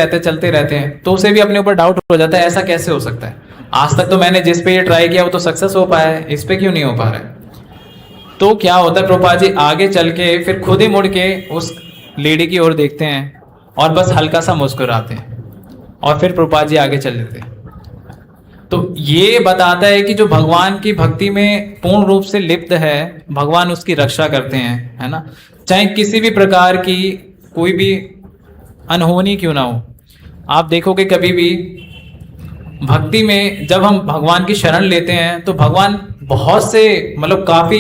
रहते हैं। तो उसे भी अपने ऊपर डाउट हो जाता है, ऐसा कैसे हो सकता है, आज तक तो मैंने जिस पे ये ट्राई किया वो तो सक्सेस हो पाया है, इस पे क्यों नहीं हो पा रहा है। तो क्या होता है, प्रभुपाद जी आगे चल के फिर खुद ही मुड़ के उस लेडी की ओर देखते हैं, और बस हल्का सा मुस्कुराते हैं, और फिर प्रभुपाद जी आगे चल देते हैं। तो ये बताता है कि जो भगवान की भक्ति में पूर्ण रूप से लिप्त है, भगवान उसकी रक्षा करते हैं, है ना। चाहे किसी भी प्रकार की कोई भी अनहोनी क्यों ना हो। आप देखोगे कभी भी भक्ति में जब हम भगवान की शरण लेते हैं तो भगवान बहुत से मतलब काफी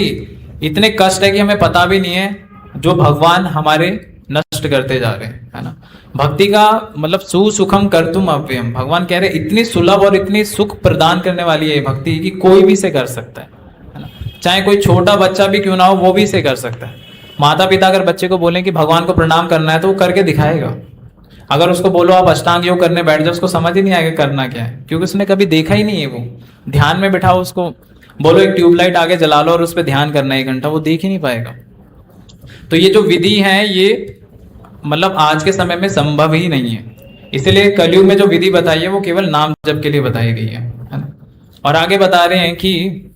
इतने कष्ट है कि हमें पता भी नहीं है जो भगवान हमारे नष्ट करते जा रहे हैं, है ना। भक्ति का मतलब सुसुखम कर्तुम अव्ययम, भगवान कह रहे इतनी सुलभ और इतनी सुख प्रदान करने वाली है भक्ति कि कोई भी इसे कर सकता है ना। चाहे कोई छोटा बच्चा भी क्यों ना हो वो भी इसे कर सकता है। माता पिता अगर बच्चे को बोलें कि भगवान को प्रणाम करना है तो वो करके दिखाएगा। अगर उसको बोलो आप अष्टांग योग करने बैठ जाओ, उसको समझ ही नहीं आएगा करना क्या है, क्योंकि उसने कभी देखा ही नहीं है। वो ध्यान में बिठाओ उसको, बोलो एक ट्यूबलाइट आगे जला लो और उस पर ध्यान करना 1 घंटा, वो देख ही नहीं पाएगा। तो ये जो विधि है ये मतलब आज के समय में संभव ही नहीं है। इसलिए कलयुग में जो विधि बताई है वो केवल नाम जप के लिए बताई गई है ना। और आगे बता रहे हैं कि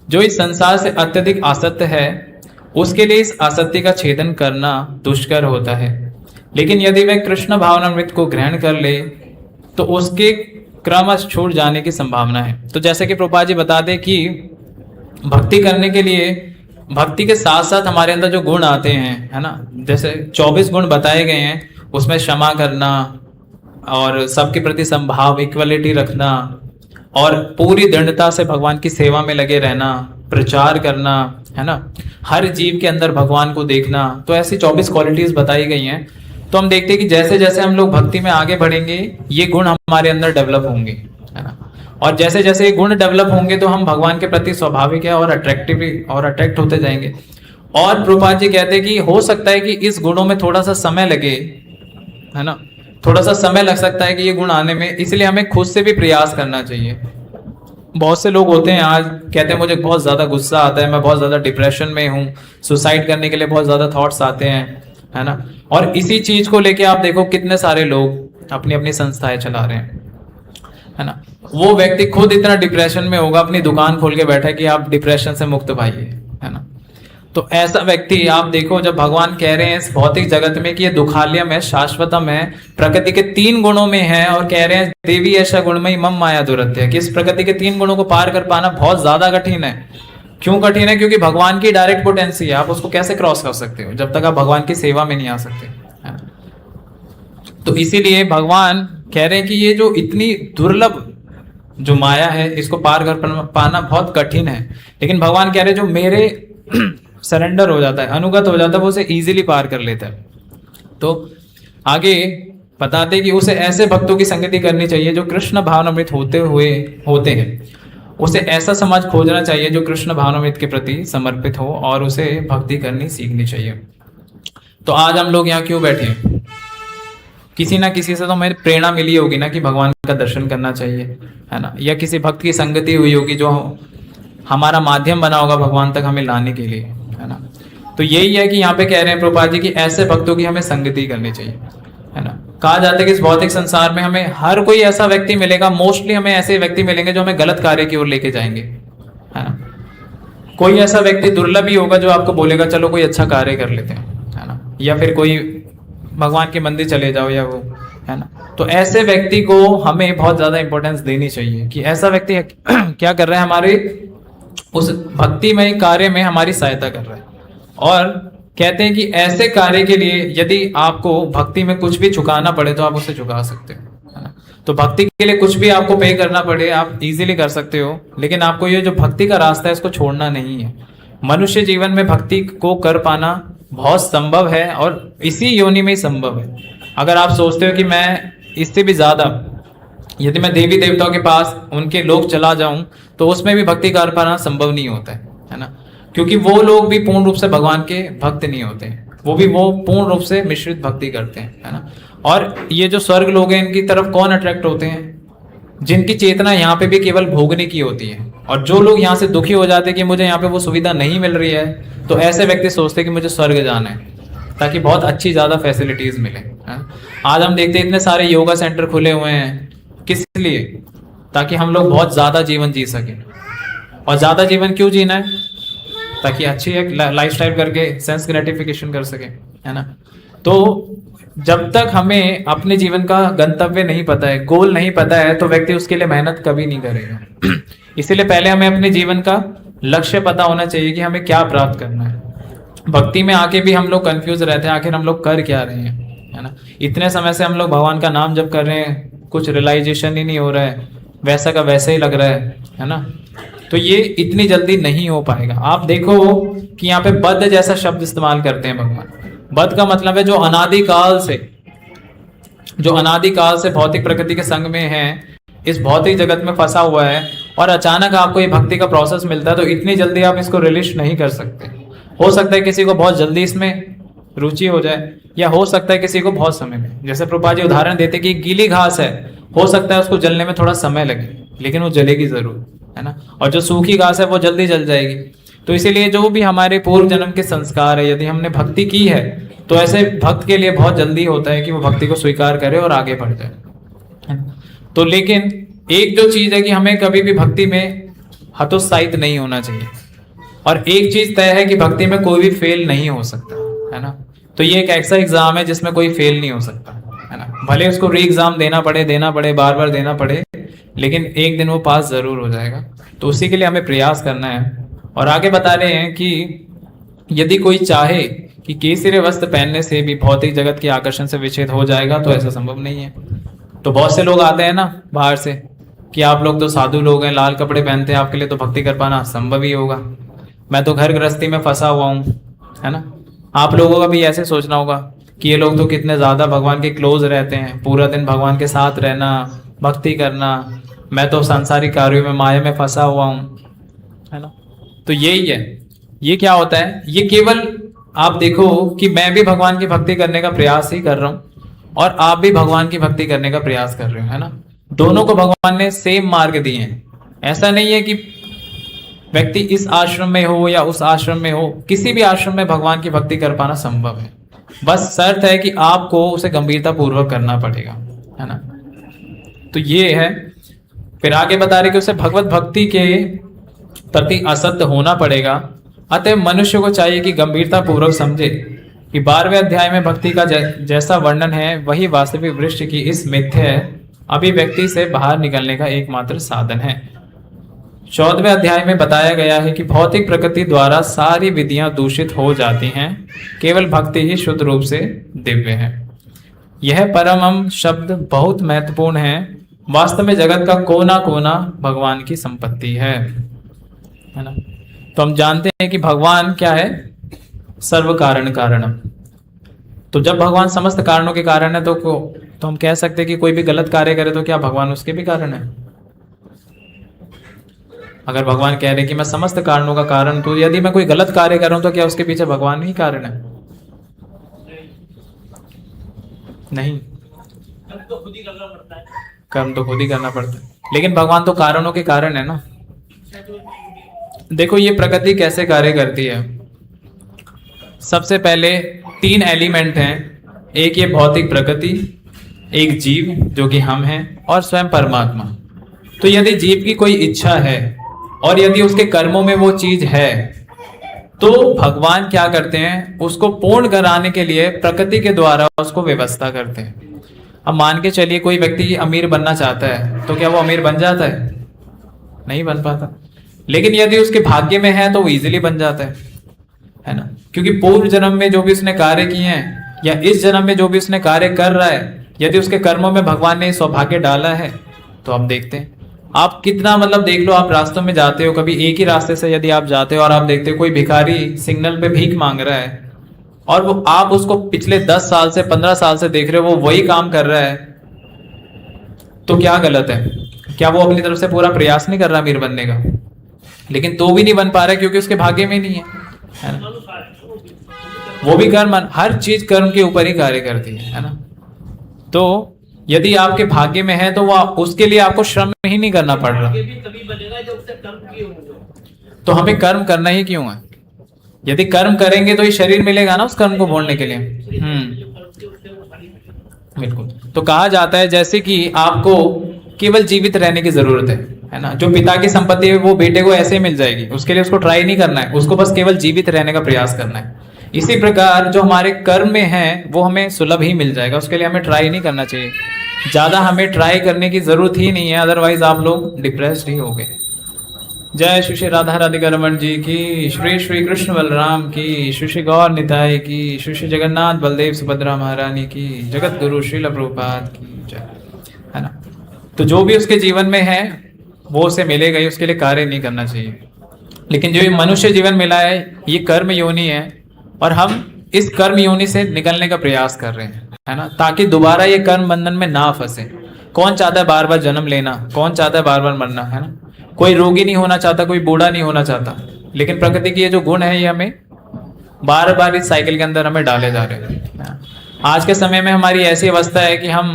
जो इस संसार से अत्यधिक आसक्त है उसके लिए इस आसक्ति का छेदन करना दुष्कर होता है, लेकिन यदि वह कृष्ण भावनामृत को ग्रहण कर ले तो उसके क्रमश छूट जाने की संभावना है। तो जैसे कि प्रभुपाद जी बता दें कि भक्ति करने के लिए भक्ति के साथ साथ हमारे अंदर जो गुण आते हैं, है ना, जैसे 24 गुण बताए गए हैं, उसमें क्षमा करना और सबके प्रति संभाव इक्वलिटी रखना और पूरी दृढ़ता से भगवान की सेवा में लगे रहना, प्रचार करना, है ना, हर जीव के अंदर भगवान को देखना, तो ऐसी 24 क्वालिटीज बताई गई हैं। तो हम देखते हैं कि जैसे जैसे हम लोग भक्ति में आगे बढ़ेंगे ये गुण हमारे अंदर डेवलप होंगे, है ना। और जैसे जैसे ये गुण डेवलप होंगे तो हम भगवान के प्रति स्वाभाविक है और अट्रैक्टिव और अट्रैक्ट होते जाएंगे। और प्रभुपाद जी कहते हैं कि हो सकता है कि इस गुणों में थोड़ा सा समय लगे, है ना, थोड़ा सा समय लग सकता है कि ये गुण आने में, इसलिए हमें खुद से भी प्रयास करना चाहिए। बहुत से लोग होते हैं आज कहते हैं मुझे बहुत ज्यादा गुस्सा आता है, मैं बहुत ज्यादा डिप्रेशन में हूँ, सुसाइड करने के लिए बहुत ज्यादा थॉट्स आते हैं, है ना। और इसी चीज को लेके आप देखो कितने सारे लोग अपनी अपनी संस्थाएं चला रहे हैं, है ना। वो व्यक्ति खुद इतना डिप्रेशन में होगा, अपनी दुकान खोल के बैठा है कि आप डिप्रेशन से मुक्त पाइए, है ना। तो ऐसा व्यक्ति आप देखो, जब भगवान कह रहे हैं इस भौतिक जगत में कि ये दुखालयम है, शाश्वतम है, प्रकृति के 3 गुणों में है, और कह रहे हैं देवी ऐसा गुणमयी मम माया दुरत्य, कि इस प्रकृति के 3 गुणों को पार कर पाना बहुत ज्यादा कठिन है। क्यों कठिन है? क्योंकि भगवान की डायरेक्ट पोटेंसी है, आप उसको कैसे क्रॉस कर सकते हो जब तक आप भगवान की सेवा में नहीं आ सकते, है ना। तो इसीलिए भगवान कह रहे हैं कि ये जो इतनी दुर्लभ जो माया है इसको पार कर पाना बहुत कठिन है, लेकिन भगवान कह रहे हैं जो मेरे सरेंडर हो जाता है, अनुगत हो जाता है, वो उसे इजीली पार कर लेता है। तो आगे बताते कि उसे ऐसे भक्तों की संगति करनी चाहिए जो कृष्ण भावनामृत होते हैं। उसे ऐसा समाज खोजना चाहिए जो कृष्ण भावनामृत के प्रति समर्पित हो और उसे भक्ति करनी सीखनी चाहिए। तो आज हम लोग यहाँ क्यों बैठे हैं? किसी ना किसी से तो हमें प्रेरणा मिली होगी ना कि भगवान का दर्शन करना चाहिए, है ना, या किसी भक्त की संगति हुई होगी जो हमारा माध्यम बना होगा भगवान तक हमें लाने के लिए, है ना। तो यही है कि यहाँ पे कह रहे हैं प्रभुपाद जी कि ऐसे भक्तों की हमें संगति करनी चाहिए, है ना। कहा जाता है कि इस भौतिक संसार में हमें हर कोई ऐसा व्यक्ति मिलेगा, मोस्टली हमें ऐसे व्यक्ति मिलेंगे जो हमें गलत कार्य की ओर लेके जाएंगे, है ना। कोई ऐसा व्यक्ति दुर्लभ ही होगा जो आपको बोलेगा चलो कोई अच्छा कार्य कर लेते हैं, है ना, या फिर कोई भगवान के मंदिर चले जाओ, या वो, है ना। तो ऐसे व्यक्ति को हमें बहुत ज्यादा इंपॉर्टेंस देनी चाहिए कि ऐसा व्यक्ति क्या कर रहा है, हमारे उस भक्तिमय कार्य में हमारी सहायता कर रहा है। और कहते हैं कि ऐसे कार्य के लिए यदि आपको भक्ति में कुछ भी चुकाना पड़े तो आप उसे चुका सकते हो, है ना। तो भक्ति के लिए कुछ भी आपको पे करना पड़े आप इजीली कर सकते हो, लेकिन आपको ये जो भक्ति का रास्ता है इसको छोड़ना नहीं है। मनुष्य जीवन में भक्ति को कर पाना बहुत संभव है और इसी योनि में ही संभव है। अगर आप सोचते हो कि मैं इससे भी ज्यादा यदि मैं देवी देवताओं के पास उनके लोग चला जाऊं तो उसमें भी भक्ति कर पाना संभव नहीं होता है ना, क्योंकि वो लोग भी पूर्ण रूप से भगवान के भक्त नहीं होते, वो पूर्ण रूप से मिश्रित भक्ति करते हैं, है ना। और ये जो स्वर्ग लोग हैं इनकी तरफ कौन अट्रैक्ट होते हैं? जिनकी चेतना यहाँ पे भी केवल भोगने की होती है। और जो लोग यहाँ से दुखी हो जाते हैं कि मुझे यहाँ पे वो सुविधा नहीं मिल रही है, तो ऐसे व्यक्ति सोचते हैं कि मुझे स्वर्ग जाना है ताकि बहुत अच्छी ज्यादा फैसिलिटीज मिले, है। आज हम देखते हैं इतने सारे योगा सेंटर खुले हुए हैं, किस लिए? ताकि हम लोग बहुत ज्यादा जीवन जी सकें। और ज्यादा जीवन क्यों जीना है? ताकि अच्छी एक लाइफस्टाइल करके सेंस ग्रेटिफिकेशन कर सके, है ना। तो जब तक हमें अपने जीवन का गंतव्य नहीं पता है, गोल नहीं पता है, तो व्यक्ति उसके लिए मेहनत कभी नहीं करेगा। इसीलिए पहले हमें अपने जीवन का लक्ष्य पता होना चाहिए कि हमें क्या प्राप्त करना है। भक्ति में आके भी हम लोग कंफ्यूज रहते हैं, आखिर हम लोग कर क्या रहे हैं, है ना। इतने समय से हम लोग भगवान का नाम जप कर रहे हैं, कुछ रियलाइजेशन ही नहीं हो रहा है, वैसा का वैसा ही लग रहा है ना। तो ये इतनी जल्दी नहीं हो पाएगा। आप देखो कि यहाँ पे बद्ध जैसा शब्द इस्तेमाल करते हैं भगवान। बद्ध का मतलब है जो अनादिकाल से भौतिक प्रकृति के संग में है, इस भौतिक जगत में फंसा हुआ है, और अचानक आपको ये भक्ति का प्रोसेस मिलता है, तो इतनी जल्दी आप इसको रिलीज नहीं कर सकते। हो सकता है किसी को बहुत जल्दी इसमें रुचि हो जाए, या हो सकता है किसी को बहुत समय में। जैसे प्रभुपाद जी उदाहरण देते कि गीली घास है, हो सकता है उसको जलने में थोड़ा समय लगे, लेकिन वो जलेगी जरूर, है ना। और जो सूखी घास है वो जल्दी जल जाएगी। तो इसीलिए जो भी हमारे पूर्व जन्म के संस्कार है, यदि हमने भक्ति की है, तो ऐसे भक्त के लिए बहुत जल्दी होता है कि वो भक्ति को स्वीकार करे और आगे बढ़ जाए। तो लेकिन एक जो चीज है कि हमें कभी भी भक्ति में हतोत्साहित नहीं होना चाहिए, और एक चीज तय है कि भक्ति में कोई भी फेल नहीं हो सकता, है ना। तो ये एक ऐसा एग्जाम है जिसमें कोई फेल नहीं हो सकता, है ना। भले उसको री एग्जाम देना पड़े, बार बार देना पड़े, लेकिन एक दिन वो पास जरूर हो जाएगा। तो उसी के लिए हमें प्रयास करना है। और आगे बता रहे हैं कि यदि कोई चाहे कि केसरी वस्त्र पहनने से भी भौतिक जगत के आकर्षण से विच्छेद हो जाएगा, तो ऐसा संभव नहीं है। तो बहुत से लोग आते हैं ना बाहर से कि आप लोग तो साधु लोग हैं, लाल कपड़े पहनते हैं, आपके लिए तो भक्ति कर पाना संभव ही होगा, मैं तो घर गृहस्थी में फंसा हुआ हूँ, है ना। आप लोगों का भी ऐसे सोचना होगा कि ये लोग तो कितने ज्यादा भगवान के क्लोज रहते हैं, पूरा दिन भगवान के साथ रहना, भक्ति करना, मैं तो सांसारिक कार्यों में, माया में फंसा हुआ हूँ, है ना। तो यही है। ये क्या होता है, ये केवल आप देखो कि मैं भी भगवान की भक्ति करने का प्रयास ही कर रहा हूँ, और आप भी भगवान की भक्ति करने का प्रयास कर रहे हो, है ना। दोनों को भगवान ने सेम मार्ग दिए हैं। ऐसा नहीं है कि व्यक्ति इस आश्रम में हो या उस आश्रम में हो, किसी भी आश्रम में भगवान की भक्ति कर पाना संभव है। बस शर्त है कि आपको उसे गंभीरता पूर्वक करना पड़ेगा, है ना। तो ये है। फिर आगे बता रहे कि उसे भगवत भक्ति के प्रति असक्त होना पड़ेगा। अतः मनुष्य को चाहिए कि गंभीरता पूर्वक समझे कि 12वें अध्याय में भक्ति का जैसा वर्णन है, वही वास्तविक वृक्ष की इस मिथ्या अभिव्यक्ति से बाहर निकलने का एकमात्र साधन है। 14वें अध्याय में बताया गया है कि भौतिक प्रकृति द्वारा सारी विधियां दूषित हो जाती हैं, केवल भक्ति ही शुद्ध रूप से दिव्य है। यह परमम शब्द बहुत महत्वपूर्ण है। वास्तव में जगत का कोना कोना भगवान की संपत्ति है ना। तो हम जानते हैं कि भगवान क्या है, सर्व कारण कारणम। तो जब भगवान समस्त कारणों के कारण है, तो हम कह सकते हैं कि कोई भी गलत कार्य करे तो क्या भगवान उसके भी कारण है। अगर भगवान कह रहे कि मैं समस्त कारणों का कारण, तो यदि मैं कोई गलत कार्य कर रहा हूं तो क्या उसके पीछे भगवान ही कारण है? नहीं, कर्म तो खुद ही करना पड़ता है। कर्म तो खुद ही करना पड़ता है, लेकिन भगवान तो कारणों के कारण है ना। देखो ये प्रकृति कैसे कार्य करती है। सबसे पहले 3 एलिमेंट हैं, एक ये भौतिक प्रकृति, एक जीव जो कि हम हैं, और स्वयं परमात्मा। तो यदि जीव की कोई इच्छा है और यदि उसके कर्मों में वो चीज है, तो भगवान क्या करते हैं, उसको पूर्ण कराने के लिए प्रकृति के द्वारा उसको व्यवस्था करते हैं। अब मान के चलिए कोई व्यक्ति अमीर बनना चाहता है, तो क्या वो अमीर बन जाता है? नहीं बन पाता। लेकिन यदि उसके भाग्य में है तो वो इजीली बन जाता है ना। क्योंकि पूर्व जन्म में जो भी उसने कार्य किए हैं, या इस जन्म में जो भी उसने कार्य कर रहा है, यदि उसके कर्मों में भगवान ने सौभाग्य डाला है, तो आप देखते हैं, आप कितना मतलब देख लो, आप रास्तों में जाते हो, कभी एक ही रास्ते से यदि आप जाते हो और आप देखते हो कोई भिखारी सिग्नल पे भीख मांग रहा है, और वो आप उसको पिछले 10 साल से 15 साल से देख रहे हो, वो वही काम कर रहा है, तो क्या गलत है? क्या वो अपनी तरफ से पूरा प्रयास नहीं कर रहा अमीर बनने का? लेकिन तो भी नहीं बन पा रहा है क्योंकि उसके भाग्य में नहीं है ना। वो भी कर्म, हर चीज कर्म के ऊपर ही कार्य करती है ना। तो यदि आपके भाग्य में है तो वो उसके लिए आपको श्रम ही नहीं करना पड़ रहा, तो हमें कर्म करना ही क्यों है? यदि कर्म करेंगे तो ये शरीर मिलेगा ना उस कर्म को भोगने के लिए। बिल्कुल। तो कहा जाता है जैसे कि आपको केवल जीवित रहने की जरूरत है ना। जो पिता की संपत्ति है वो बेटे को ऐसे ही मिल जाएगी, उसके लिए उसको ट्राई नहीं करना है, उसको बस केवल जीवित रहने का प्रयास करना है। इसी प्रकार जो हमारे कर्म में है वो हमें सुलभ ही मिल जाएगा, उसके लिए हमें ट्राई नहीं करना चाहिए। ज्यादा हमें ट्राई करने की जरूरत ही नहीं है, अदरवाइज आप लोग डिप्रेस्ड ही हो गए। जय श्री श्री राधा राधिका रमन जी की, श्री श्री कृष्ण बलराम की, श्री श्री गौर निताई की, श्री श्री जगन्नाथ बलदेव सुभद्रा महारानी की, जगत गुरु श्रील प्रभुपाद की जय, है ना। तो जो भी उसके जीवन में है वो उसे मिलेगा ही, उसके लिए कार्य नहीं करना चाहिए। लेकिन जो ये मनुष्य जीवन मिला है ये कर्म योनि है, और हम इस कर्म योनि से निकलने का प्रयास कर रहे हैं, है ना, ताकि दोबारा ये कर्म बंधन में ना फंसे। कौन चाहता है बार बार जन्म लेना, कौन चाहता है बार बार मरना, है ना। कोई रोगी नहीं होना चाहता, कोई बूढ़ा नहीं होना चाहता, लेकिन प्रकृति की ये जो गुण है ये हमें बार बार इस साइकिल के अंदर हमें डाले जा रहे हैं। आज के समय में हमारी ऐसी अवस्था है कि हम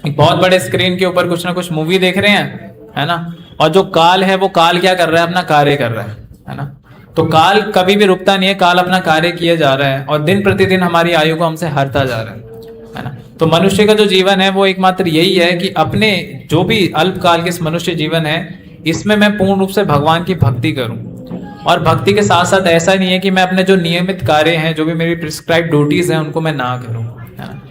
एक बहुत बड़े स्क्रीन के ऊपर कुछ ना कुछ मूवी देख रहे हैं, है ना, और जो काल है वो काल क्या कर रहा है, अपना कार्य कर रहा है ना। तो काल कभी भी रुकता नहीं है, काल अपना कार्य किया जा रहा है और दिन प्रतिदिन हमारी आयु को हमसे हरता जा रहा है ना। तो मनुष्य का जो जीवन है वो एकमात्र यही है कि अपने जो भी अल्पकाल के इस मनुष्य जीवन है इसमें मैं पूर्ण रूप से भगवान की भक्ति करूं। और भक्ति के साथ साथ ऐसा नहीं है कि मैं अपने जो नियमित कार्य हैं, जो भी मेरी प्रिस्क्राइब ड्यूटीज हैं, उनको मैं ना करूं, है ना।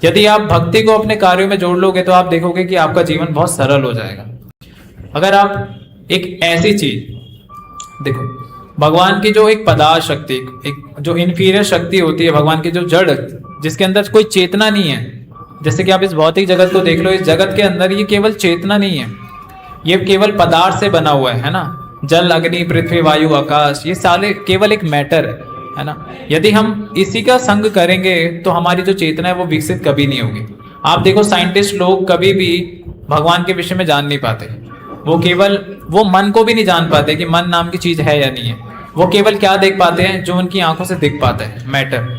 यदि आप भक्ति को अपने कार्यों में जोड़ लोगे तो आप देखोगे कि आपका जीवन बहुत सरल हो जाएगा। अगर आप एक ऐसी चीज देखो, भगवान की जो एक पदार्थ शक्ति, एक जो इन्फीरियर शक्ति होती है, भगवान की जो जड़, जिसके अंदर कोई चेतना नहीं है, जैसे कि आप इस भौतिक जगत को देख लो, इस जगत के अंदर ये केवल चेतना नहीं है, ये केवल पदार्थ से बना हुआ है ना। जल, अग्नि, पृथ्वी, वायु, आकाश, ये सारे केवल एक मैटर है ना। यदि हम इसी का संग करेंगे तो हमारी जो चेतना है वो विकसित कभी नहीं होगी। आप देखो साइंटिस्ट लोग कभी भी भगवान के विषय में जान नहीं पाते, वो केवल वो मन को भी नहीं जान पाते कि मन नाम की चीज है या नहीं है। वो केवल क्या देख पाते हैं, जो उनकी आंखों से दिख पाता है, मैटर।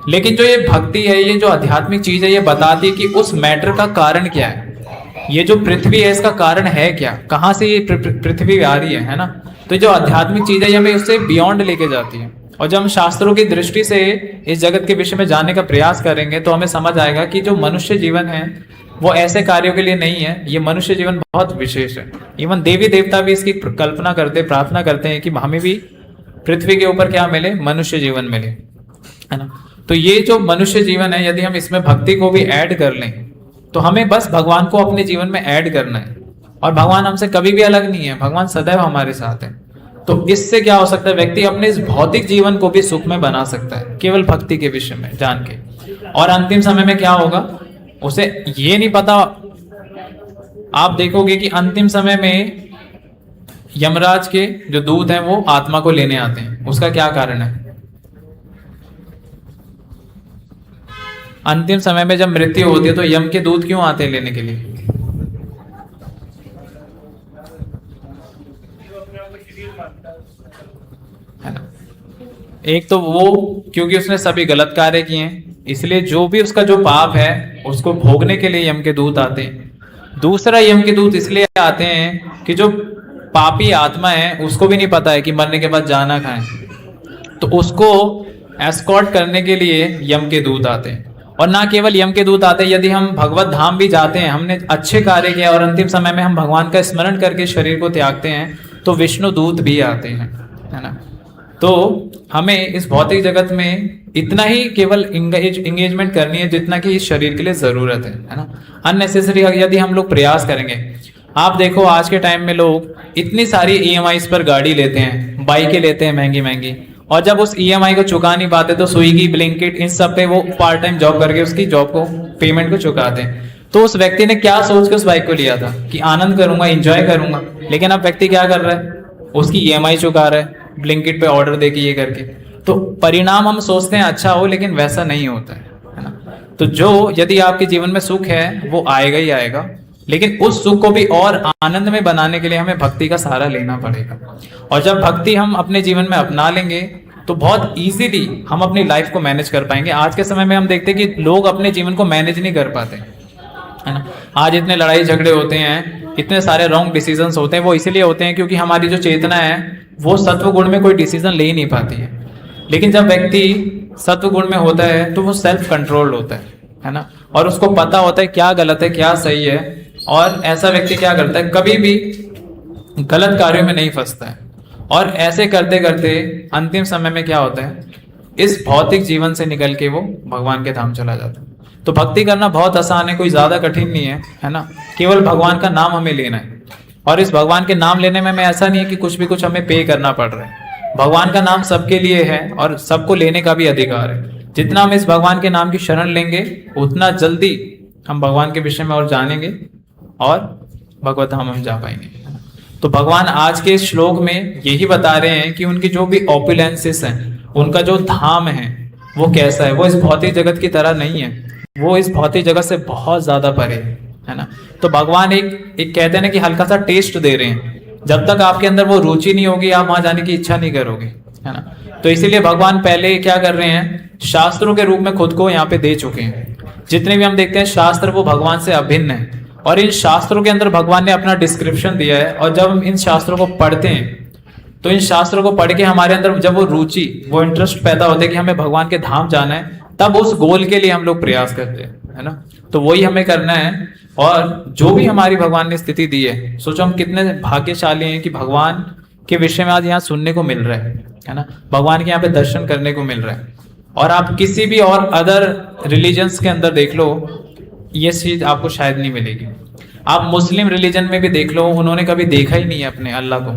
लेकिन जो ये भक्ति है, ये जो आध्यात्मिक चीज है, ये बताती है कि उस मैटर का कारण क्या है। ये जो पृथ्वी है इसका कारण है क्या, कहाँ से ये पृथ्वी आ रही है ना। तो जो आध्यात्मिक चीज है ये हमें उससे बियॉन्ड लेके जाती है। और जब हम शास्त्रों की दृष्टि से इस जगत के विषय में जानने का प्रयास करेंगे तो हमें समझ आएगा कि जो मनुष्य जीवन है वो ऐसे कार्यों के लिए नहीं है। ये मनुष्य जीवन बहुत विशेष है। इवन देवी देवता भी इसकी कल्पना करते, प्रार्थना करते हैं कि हमें भी पृथ्वी के ऊपर क्या मिले, मनुष्य जीवन मिले, है ना। तो ये जो मनुष्य जीवन है, यदि हम इसमें भक्ति को भी ऐड कर लें तो हमें बस भगवान को अपने जीवन में ऐड करना है। और भगवान हमसे कभी भी अलग नहीं है, भगवान सदैव हमारे साथ है। तो इससे क्या हो सकता है, व्यक्ति अपने इस भौतिक जीवन को भी सुख में बना सकता है केवल भक्ति के विषय में जान के। और अंतिम समय में क्या होगा उसे ये नहीं पता। आप देखोगे कि अंतिम समय में यमराज के जो दूत हैं वो आत्मा को लेने आते हैं। उसका क्या कारण है? अंतिम समय में जब मृत्यु होती है तो यम के दूत क्यों आते हैं लेने के लिए? है ना। एक तो वो क्योंकि उसने सभी गलत कार्य किए हैं, इसलिए जो भी उसका जो पाप है उसको भोगने के लिए यम के दूत आते हैं। दूसरा, यम के दूत इसलिए आते हैं कि जो पापी आत्मा है उसको भी नहीं पता है कि मरने के बाद जाना कहाँ है, तो उसको एस्कॉर्ट करने के लिए यम के दूत आते हैं। और ना केवल यम के दूत आते हैं, यदि हम भगवत धाम भी जाते हैं, हमने अच्छे कार्य किया और अंतिम समय में हम भगवान का स्मरण करके शरीर को त्यागते हैं तो विष्णु दूत भी आते हैं, है ना। तो हमें इस भौतिक जगत में इतना ही केवल इंगेजमेंट करनी है जितना कि इस शरीर के लिए जरूरत है ना। अननेसेसरी यदि हम लोग प्रयास करेंगे, आप देखो आज के टाइम में लोग इतनी सारी EMIs पर गाड़ी लेते हैं, बाइकें लेते हैं महंगी महंगी, और जब उस EMI को चुका नहीं पाते तो स्विगी, ब्लिंकिट, इन सब पे वो पार्ट टाइम जॉब करके उसकी जॉब को, पेमेंट को चुकाते हैं। तो उस व्यक्ति ने क्या सोच के उस बाइक को लिया था कि आनंद करूंगा, एंजॉय करूंगा, लेकिन अब व्यक्ति क्या कर रहा है, उसकी EMI चुका रहा है, ब्लिंकिट पे ऑर्डर दे के ये करके। तो परिणाम हम सोचते हैं अच्छा हो, लेकिन वैसा नहीं होता है ना। तो जो यदि आपके जीवन में सुख है वो आएगा ही आएगा, लेकिन उस सुख को भी और आनंद में बनाने के लिए हमें भक्ति का सहारा लेना पड़ेगा। और जब भक्ति हम अपने जीवन में अपना लेंगे तो बहुत इजीली हम अपनी लाइफ को मैनेज कर पाएंगे। आज के समय में हम देखते हैं कि लोग अपने जीवन को मैनेज नहीं कर पाते, है ना। आज इतने लड़ाई झगड़े होते हैं, इतने सारे रॉन्ग डिसीजंस होते हैं, वो इसीलिए होते हैं क्योंकि हमारी जो चेतना है वो सत्व गुण में कोई डिसीजन ले ही नहीं पाती है। लेकिन जब व्यक्ति सत्व गुण में होता है तो वो सेल्फ कंट्रोल्ड होता है ना, और उसको पता होता है क्या गलत है क्या सही है। और ऐसा व्यक्ति क्या करता है, कभी भी गलत कार्यों में नहीं फंसता है। और ऐसे करते करते अंतिम समय में क्या होता है, इस भौतिक जीवन से निकल के वो भगवान के धाम चला जाता है। तो भक्ति करना बहुत आसान है, कोई ज्यादा कठिन नहीं है ना। केवल भगवान का नाम हमें लेना है, और इस भगवान के नाम लेने में ऐसा नहीं है कि कुछ भी कुछ हमें पे करना पड़ रहा है। भगवान का नाम सबके लिए है और सबको लेने का भी अधिकार है। जितना हम इस भगवान के नाम की शरण लेंगे उतना जल्दी हम भगवान के विषय में और जानेंगे और भगवत धाम हम जा पाएंगे। तो भगवान आज के इस श्लोक में यही बता रहे हैं कि उनकी जो भी ऑपुलेंसेस हैं, उनका जो धाम है वो कैसा है। वो इस भौतिक जगत की तरह नहीं है, वो इस भौतिक जगत से बहुत ज्यादा परे है ना। तो भगवान एक कहते हैं ना कि हल्का सा टेस्ट दे रहे हैं, जब तक आपके अंदर वो रुचि नहीं होगी आप वहां जाने की इच्छा नहीं करोगे, है ना। तो इसीलिए भगवान पहले क्या कर रहे हैं, शास्त्रों के रूप में खुद को यहाँ पे दे चुके हैं। जितने भी हम देखते हैं शास्त्र वो भगवान से अभिन्न है, और इन शास्त्रों के अंदर भगवान ने अपना डिस्क्रिप्शन दिया है। और जब हम इन शास्त्रों को पढ़ते हैं तो इन शास्त्रों को पढ़ के हमारे अंदर जब वो रुचि, वो इंटरेस्ट पैदा होता है कि हमें भगवान के धाम जाना है, तब उस गोल के लिए हम लोग प्रयास करते हैं, है ना। तो वही हमें करना है। और जो भी हमारी भगवान ने स्थिति दी है, सोचो हम कितने भाग्यशाली हैं कि भगवान के विषय में आज यहाँ सुनने को मिल रहा है ना। भगवान के यहाँ पे दर्शन करने को मिल रहा है। और आप किसी भी और अदर रिलीजन्स के अंदर देख लो, ये चीज आपको शायद नहीं मिलेगी। आप मुस्लिम रिलीजन में भी देख लो, उन्होंने कभी देखा ही नहीं है अपने अल्लाह को,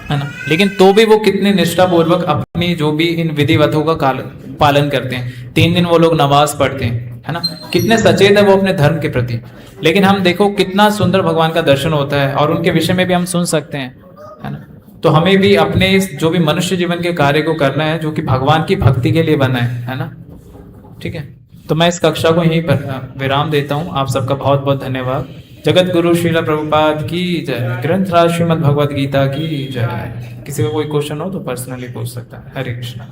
है ना। लेकिन तो भी वो कितने निष्ठापूर्वक अपनी जो भी इन विधिवतों का पालन करते हैं। 3 दिन वो लोग नमाज पढ़ते हैं, है ना। कितने सचेत है वो अपने धर्म के प्रति। लेकिन हम देखो कितना सुंदर भगवान का दर्शन होता है, और उनके विषय में भी हम सुन सकते हैं, है ना। तो हमें भी अपने इस जो भी मनुष्य जीवन के कार्य को करना है, जो कि भगवान की भक्ति के लिए बना है ना। ठीक है, तो मैं इस कक्षा को यहीं पर विराम देता हूँ। आप सबका बहुत बहुत धन्यवाद। जगत गुरु श्रील प्रभुपाद की जय। ग्रंथराज श्रीमद् भगवद गीता की जय। किसी को कोई क्वेश्चन हो तो पर्सनली पूछ सकता है। हरे कृष्णा।